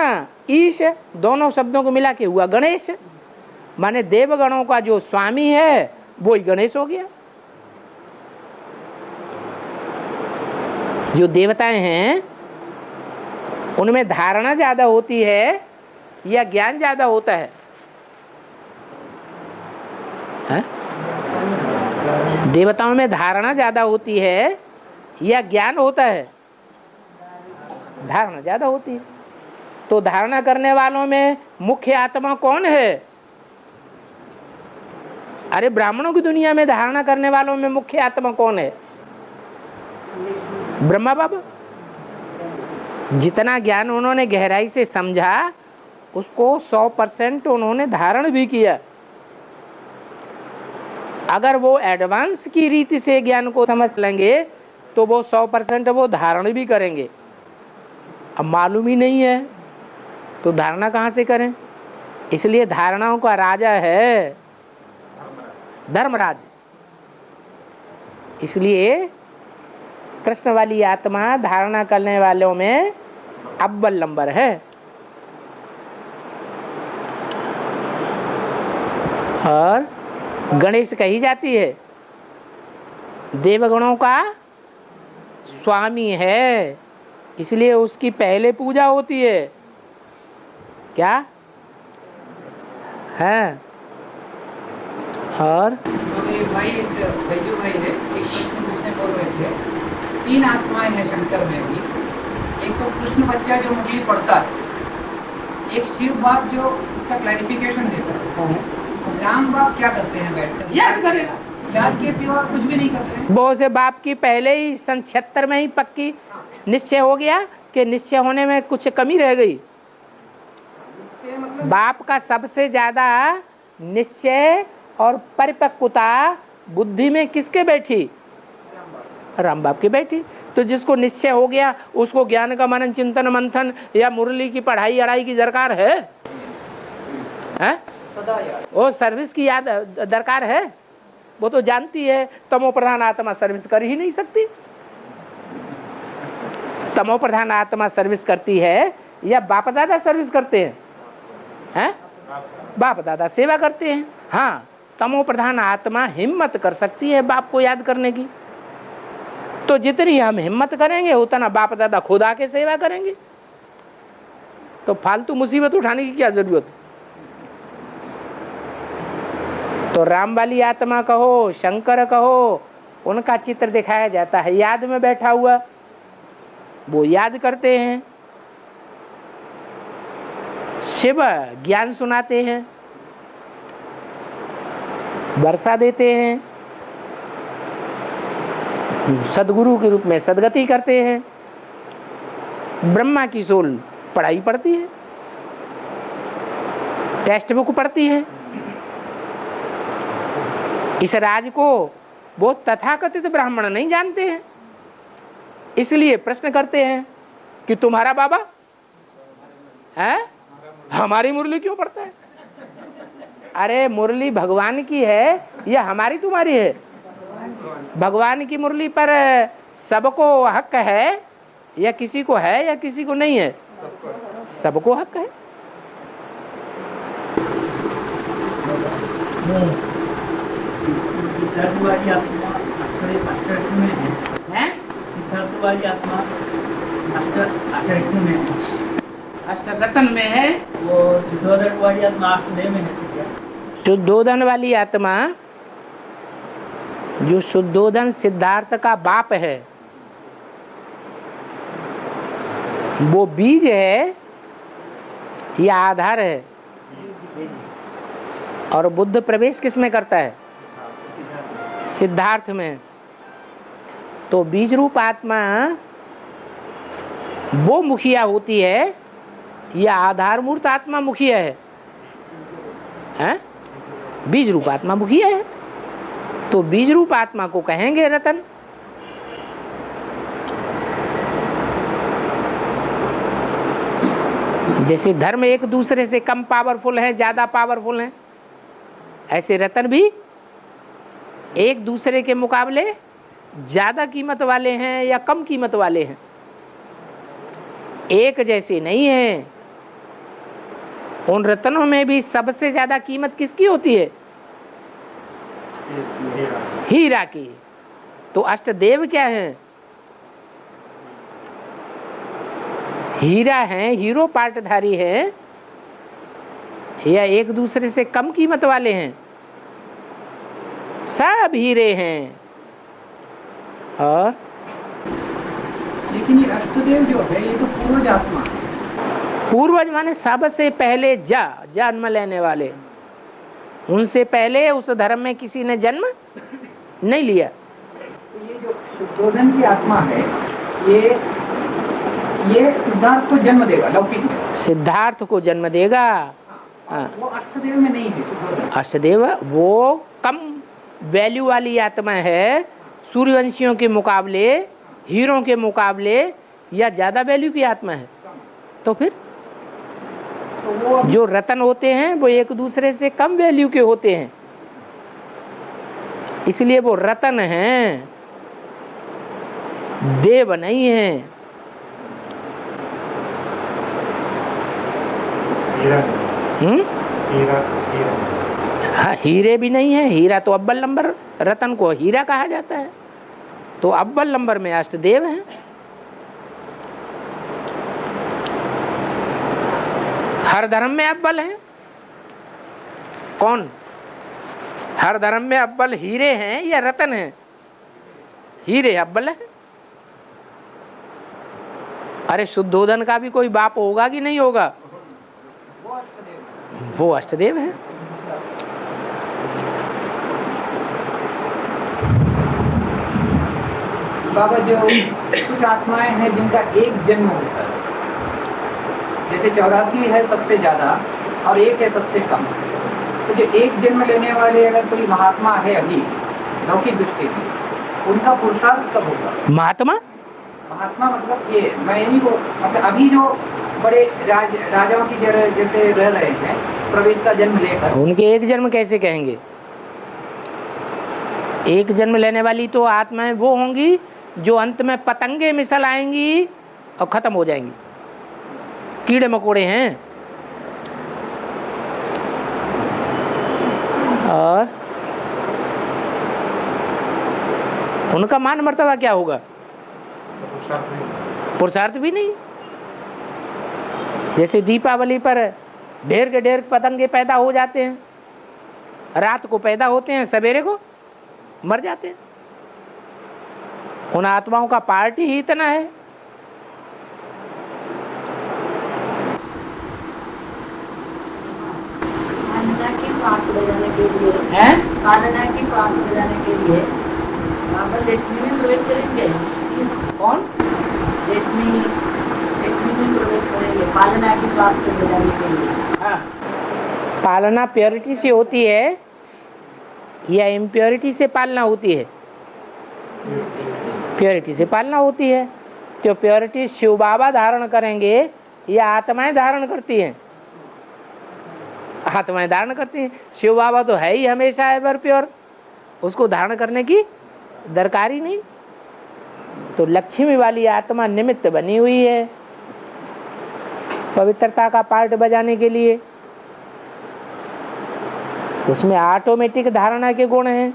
ईश दोनों शब्दों को मिला के हुआ गणेश, माने देवगणों का जो स्वामी है वो ही गणेश हो गया। जो देवताएं हैं उनमें धारणा ज्यादा होती है या ज्ञान ज्यादा होता है? है? देवताओं में धारणा ज्यादा होती है या ज्ञान होता है? धारणा ज्यादा होती है। तो धारणा करने वालों में मुख्य आत्मा कौन है? अरे ब्राह्मणों की दुनिया में धारणा करने वालों में मुख्य आत्मा कौन है? ब्रह्मा बाबा। जितना ज्ञान उन्होंने गहराई से समझा उसको 100% उन्होंने धारण भी किया। अगर वो एडवांस की रीति से ज्ञान को समझ लेंगे तो वो 100% वो धारण भी करेंगे। अब मालूम ही नहीं है तो धारणा कहाँ से करें? इसलिए धारणाओं का राजा है धर्मराज। इसलिए कृष्ण वाली आत्मा धारणा करने वालों में अव्वल नंबर है। और गणेश कही जाती है देवगणों का स्वामी है, इसलिए उसकी पहले पूजा होती है। क्या है? और भाई एक बैजू भाई है, एक प्रश्न पूछने बोल रहे थे, 3 आत्माएं हैं शंकर में भी। एक तो कृष्ण बच्चा जो मुरली पढ़ता है, एक शिव बाप जो इसका क्लैरिफिकेशन देता है, राम बाप क्या करते हैं बैठकर? याद करेगा। याद के सिवा कुछ भी नहीं करते हैं। बहुत से बाप की पहले ही सन 76 में ही पक्की निश्चय हो गया कि निश्चय होने में कुछ कमी रह गई। बाप का सबसे ज्यादा निश्चय और परिपक्वता बुद्धि में किसके बैठी? राम बाप की बैठी। तो जिसको निश्चय हो गया उसको ज्ञान का मनन चिंतन मंथन या मुरली की पढ़ाई अड़ाई की दरकार है? वो सर्विस की याद दरकार है? वो तो जानती है तमो प्रधान आत्मा सर्विस कर ही नहीं सकती। तमो प्रधान आत्मा सर्विस करती है या बाप दादा सर्विस करते हैं? हैं? बाप दादा सेवा करते हैं। हाँ, तमो प्रधान आत्मा हिम्मत कर सकती है बाप को याद करने की। तो जितनी हम हिम्मत करेंगे उतना बाप दादा खुद आके सेवा करेंगे। तो फालतू मुसीबत उठाने की क्या जरूरत? तो राम वाली आत्मा कहो, शंकर कहो, उनका चित्र दिखाया जाता है याद में बैठा हुआ। वो याद करते हैं। शिव ज्ञान सुनाते हैं, वर्षा देते हैं, सदगुरु के रूप में सदगति करते हैं। ब्रह्मा की सोल पढ़ाई पढ़ती है, टेक्स्ट बुक पढ़ती है। इस राज को वो तथाकथित ब्राह्मण नहीं जानते हैं, इसलिए प्रश्न करते हैं कि तुम्हारा बाबा है, हमारी मुरली क्यों पढ़ता है? अरे मुरली भगवान की है या हमारी तुम्हारी है? भगवान की मुरली पर सबको हक है या किसी को है या किसी को नहीं है? सबको हक है। सिद्धार्थ वाली आत्मा अष्टरत्न में है। हैं? सिद्धार्थ वाली आत्मा अष्टरत्न में है। अष्टरत्न में है। वो शुद्धोदन वाली आत्मा अष्टदेव में है तो क्या? शुद्धोदन वाली आत्मा, जो शुद्धोदन सिद्धार्थ का बाप है, वो बीज है या आधार है? और बुद्ध प्रवेश किस में करता है? सिद्धार्थ में। तो बीज रूप आत्मा वो मुखिया होती है या आधार मूर्त आत्मा मुखिया है? हैं? बीज रूप आत्मा मुखिया है, तो बीज रूप आत्मा को कहेंगे रतन। जैसे धर्म एक दूसरे से कम पावरफुल है, ज्यादा पावरफुल है, ऐसे रतन भी एक दूसरे के मुकाबले ज्यादा कीमत वाले हैं या कम कीमत वाले हैं, एक जैसे नहीं है। उन रत्नों में भी सबसे ज्यादा कीमत किसकी होती है? हीरा की। तो अष्टदेव क्या है? हीरा है, हीरो पार्टधारी है, या एक दूसरे से कम कीमत वाले हैं? सब हीरे हैं। और लेकिन ये अष्टदेव जो है ये तो पूर्वज आत्मा है। पूर्वज माने सबसे पहले जन्म लेने वाले, उनसे पहले उस धर्म में किसी ने जन्म नहीं लिया। तो ये जो शुद्धोदन की आत्मा है, ये सिद्धार्थ को जन्म देगा लौकिक में। सिद्धार्थ को जन्म देगा। हाँ। वो अष्टदेव में नहीं है शुद्धोदन। अष्टदेव वो कम वैल्यू वाली आत्मा है, सूर्यवंशियों के मुकाबले, हीरों के मुकाबले, या ज्यादा वैल्यू की आत्मा है। तो फिर तो वो जो रतन होते हैं वो एक दूसरे से कम वैल्यू के होते हैं, इसलिए वो रतन हैं, देव नहीं है। हाँ, हीरे भी नहीं है। हीरा तो अव्वल नंबर, रतन को हीरा कहा जाता है, तो अव्वल नंबर में अष्टदेव हैं। हर धर्म में अव्वल हैं। कौन? हर धर्म में अव्वल हीरे हैं या रतन हैं? हीरे अव्वल है। अरे शुद्धोदन का भी कोई बाप होगा कि नहीं होगा? वो अष्टदेव है। बाबा जो कुछ आत्माएं हैं जिनका एक जन्म होता है, जैसे 84 है सबसे ज्यादा और एक है सबसे कम, तो जो एक जन्म लेने वाले अगर कोई महात्मा है अभी लौकिक दृष्टि में, उनका पुरुषार्थ कब होगा? महात्मा महात्मा मतलब ये मैं नहीं वो मतलब अभी जो बड़े राजाओं की जैसे रह रहे हैं प्रवेश का जन्म लेकर, उनके एक जन्म कैसे कहेंगे? एक जन्म लेने वाली तो आत्माएं वो होंगी जो अंत में पतंगे मिसल आएंगी और खत्म हो जाएंगी, कीड़े मकोड़े हैं। और उनका मान मर्तबा क्या होगा? पुरुषार्थ भी नहीं। जैसे दीपावली पर ढेर के ढेर पतंगे पैदा हो जाते हैं, रात को पैदा होते हैं, सवेरे को मर जाते हैं। उन आत्माओं का पार्टी ही इतना है। पालना की पाठ बजाने के लिए हैं? पालना की पाठ बजाने के लिए बाबा लक्ष्मी में प्रवेश करेंगे। कौन? लक्ष्मी में प्रवेश करेंगे पालना की पाठ बजाने के लिए। हाँ। पालना प्योरिटी से होती है या इम्प्योरिटी से पालना होती है? प्योरिटी से पालना होती है। तो प्योरिटी शिव बाबा धारण करेंगे या आत्माएं धारण करती हैं? आत्माएं धारण करती हैं। शिव बाबा तो है ही हमेशा एवर प्योर, उसको धारण करने की दरकार ही नहीं। तो लक्ष्मी वाली आत्मा निमित्त बनी हुई है पवित्रता का पार्ट बजाने के लिए। उसमें ऑटोमेटिक धारणा के गुण हैं।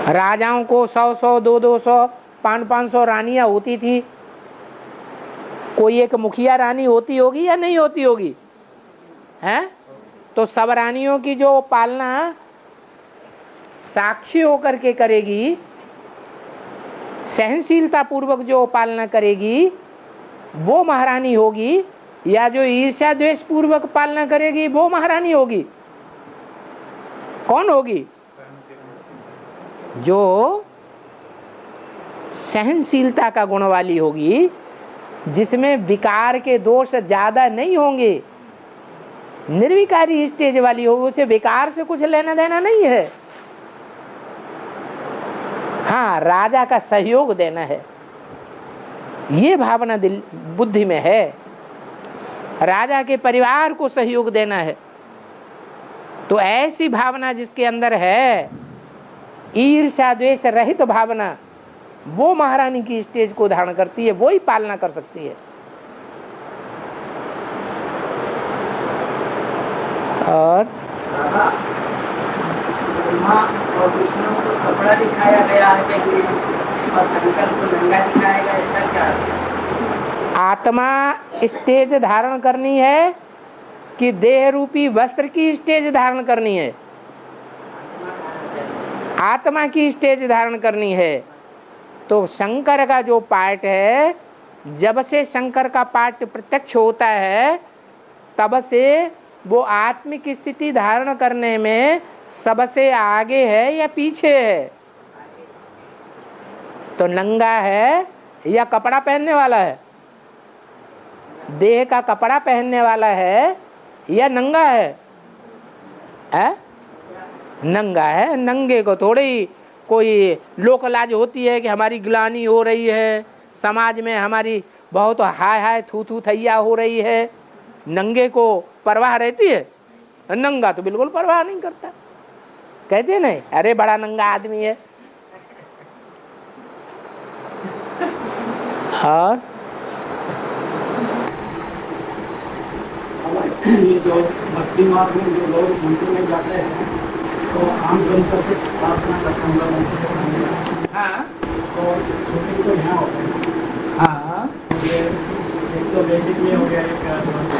राजाओं को 100-100, 200-200, 500-500 रानियां होती थी। कोई एक मुखिया रानी होती होगी या नहीं होती होगी, हैं? तो सब रानियों की जो पालना साक्षी होकर के करेगी, सहनशीलता पूर्वक जो पालना करेगी, वो महारानी होगी, या जो ईर्ष्या द्वेष पूर्वक पालना करेगी वो महारानी होगी? कौन होगी? जो सहनशीलता का गुण वाली होगी, जिसमें विकार के दोष ज्यादा नहीं होंगे, निर्विकारी स्टेज वाली होगी, उसे विकार से कुछ लेना देना नहीं है। हाँ, राजा का सहयोग देना है, ये भावना दिल बुद्धि में है। राजा के परिवार को सहयोग देना है। तो ऐसी भावना जिसके अंदर है, ईर्ष्या द्वेष रहित भावना, वो महारानी की स्टेज को धारण करती है, वो ही पालना कर सकती है। और ब्रह्मा और विष्णु को कपड़ा दिखाया गया है कहीं, और शंकर को नंगा दिखाया गया, ऐसा क्या? आत्मा स्टेज धारण करनी है कि देह रूपी वस्त्र की स्टेज धारण करनी है? आत्मा की स्टेज धारण करनी है। तो शंकर का जो पार्ट है, जब से शंकर का पार्ट प्रत्यक्ष होता है, तब से वो आत्मिक स्थिति धारण करने में सबसे आगे है या पीछे है? तो नंगा है या कपड़ा पहनने वाला है? देह का कपड़ा पहनने वाला है या नंगा है? नंगा है। नंगे को थोड़ी ही कोई लोकलाज होती है कि हमारी ग्लानि हो रही है, समाज में हमारी बहुत हाय हाय थू थू थैया हो रही है। नंगे को परवाह रहती है? नंगा तो बिल्कुल परवाह नहीं करता। कहते नहीं, अरे बड़ा नंगा आदमी है। और ये जो भक्ति मार्ग में जो लोग मंदिर में जाते हैं, तो आम जनता से प्रार्थना करते हैं मंदिर के सामने। हाँ, तो शूटिंग तो यहाँ होता है। हाँ, ये एक तो बेसिक में हो गया, एक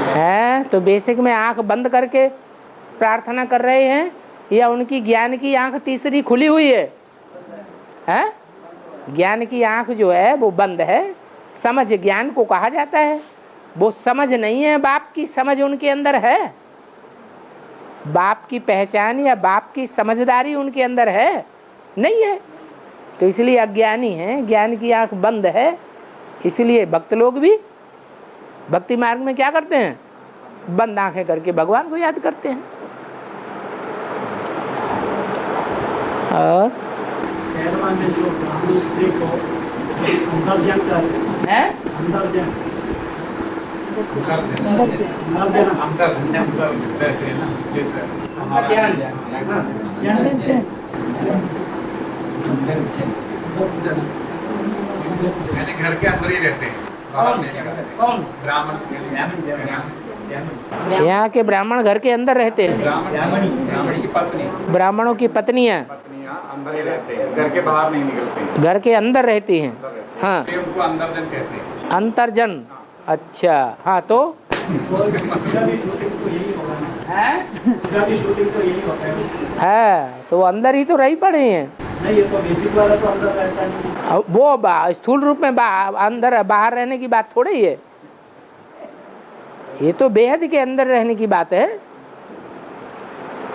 है तो बेसिक में आंख बंद करके प्रार्थना कर रहे हैं, या उनकी ज्ञान की आंख तीसरी खुली हुई है? हैं? ज्ञान की आंख जो है वो बंद है। समझ ज्ञान को कहा जाता है, वो समझ नहीं है। बाप की समझ उनके अंदर है, बाप की पहचान या बाप की समझदारी उनके अंदर है नहीं है, तो इसलिए अज्ञानी है, ज्ञान की आंख बंद है। इसलिए भक्त लोग भी भक्ति मार्ग में क्या करते हैं? बंद आंखें करके भगवान को याद करते हैं। और पहलवान में जो ब्राह्मण स्त्री को अंतर्जन कर है, अंतर्जन घर के अंदर ही रहते हैं, बाहर नहीं निकलते। कौन? ब्राह्मण यहाँ के ब्राह्मण घर के अंदर रहते हैं। ब्राह्मण की पत्नी, ब्राह्मणों की पत्नियाँ अंदर ही रहते हैं, घर के बाहर नहीं निकलते, घर के अंदर रहती हैं। हाँ, उनको अंतर्जन कहते हैं। अंतर्जन। अच्छा, हाँ, तो उसका भी शूटिंग तो यही होगा ना? है, उसका भी शूटिंग तो यही होता है उसकी। है तो अंदर ही तो रही पड़े हैं। नहीं, ये तो बेसिक वाला तो अंदर रहता नहीं। वो स्थूल रूप में अंदर बाहर रहने की बात थोड़ी है, ये तो बेहद के अंदर रहने की बात है।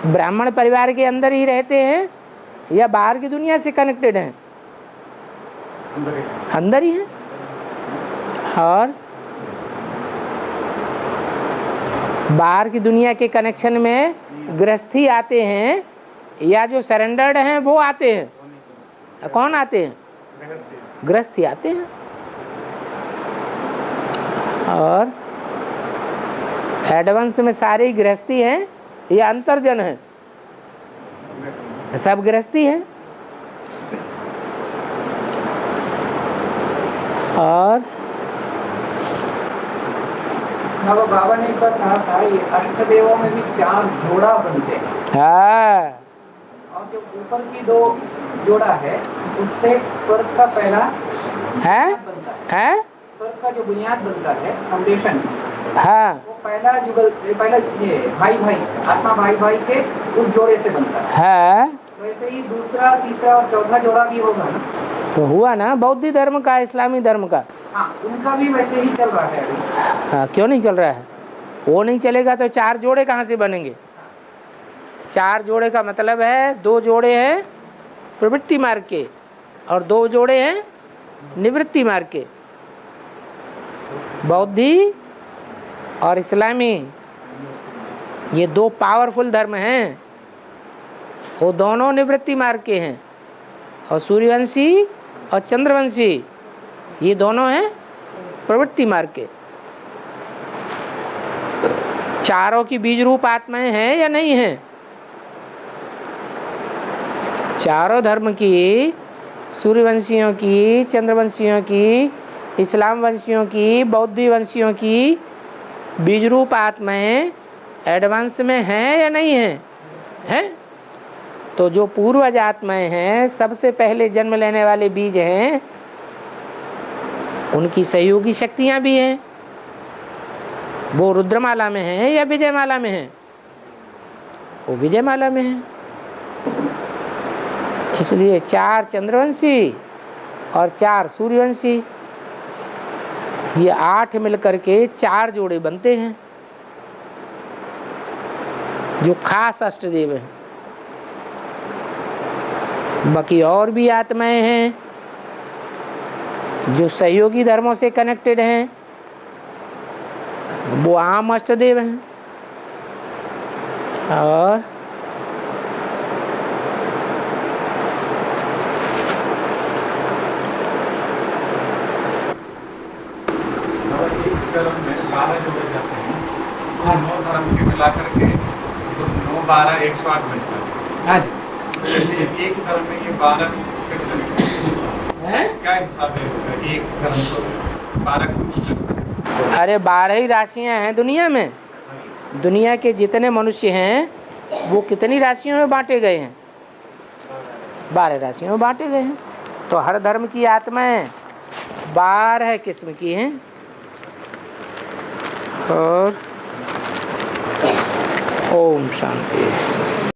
ब्राह्मण परिवार के अंदर ही रहते हैं या बाहर की दुनिया से कनेक्टेड हैं? अंदर ही है। और बाहर की दुनिया के कनेक्शन में गृहस्थी आते हैं या जो सरेंडर्ड हैं वो आते हैं? कौन आते हैं? गृहस्थी आते हैं। और एडवांस में सारी गृहस्थी हैं या अंतर्जन है? सब गृहस्थी है। और ना वो बाबा ने एक बार कहा था ये अष्टदेवों में भी 4 जोड़ा बनते हैं हाँ और जो ऊपर की 2 जोड़ा है उससे स्वर्ग का पहला है बनता है। है स्वर्ग का जो बुनियाद बनता है फाउंडेशन हाँ वो पहला ये भाई आत्मा भाई के उस जोड़े से बनता है। है वैसे ही दूसरा तीसरा और चौथा जोड़ा भी होगा ना। तो हुआ ना बौद्ध धर्म का इस्लामी धर्म का। हाँ उनका भी वैसे ही चल रहा है अभी। हाँ क्यों नहीं चल रहा है? वो नहीं चलेगा तो 4 जोड़े कहाँ से बनेंगे? 4 जोड़े का मतलब है 2 जोड़े हैं प्रवृत्ति मार्ग के और 2 जोड़े हैं निवृत्ति मार्ग के। बौद्धि और इस्लामी ये 2 पावरफुल धर्म हैं, वो दोनों निवृत्ति मार्ग के हैं। और सूर्यवंशी और चंद्रवंशी ये दोनों हैं प्रवृत्ति मार्ग के। चारों की बीज रूप आत्माएं हैं या नहीं हैं? चारों धर्म की, सूर्यवंशियों की, चंद्रवंशियों की, इस्लाम वंशियों की, बौद्ध वंशियों की बीज रूप आत्माएं एडवांस में हैं या नहीं हैं? हैं? तो जो पूर्वज आत्माएं हैं, सबसे पहले जन्म लेने वाले बीज हैं, उनकी सहयोगी शक्तियां भी हैं। वो रुद्रमाला में हैं या विजयमाला में हैं? वो विजयमाला में हैं। इसलिए 4 चंद्रवंशी और 4 सूर्यवंशी ये 8 मिलकर के 4 जोड़े बनते हैं जो खास अष्टदेव हैं। बाकी और भी आत्माएं हैं जो सहयोगी धर्मों से कनेक्टेड हैं, वो आम अष्टदेव हैं। और धर्म में 12 जोड़े जाते हैं और 9 धर्म के मिलाकर के तो 9 12 108 बनता है। इसलिए एक धर्म में ये 12 फिक्स है। क्या हिसाब है इसका? एक धर्म को 12 क्यों? अरे 12 ही राशियां हैं दुनिया में। दुनिया के जितने मनुष्य हैं वो कितनी राशियों में बांटे गए हैं? 12 राशियों में बांटे गए हैं। तो हर धर्म की आत्माएं 12 किस्म की हैं। और ओम शांति।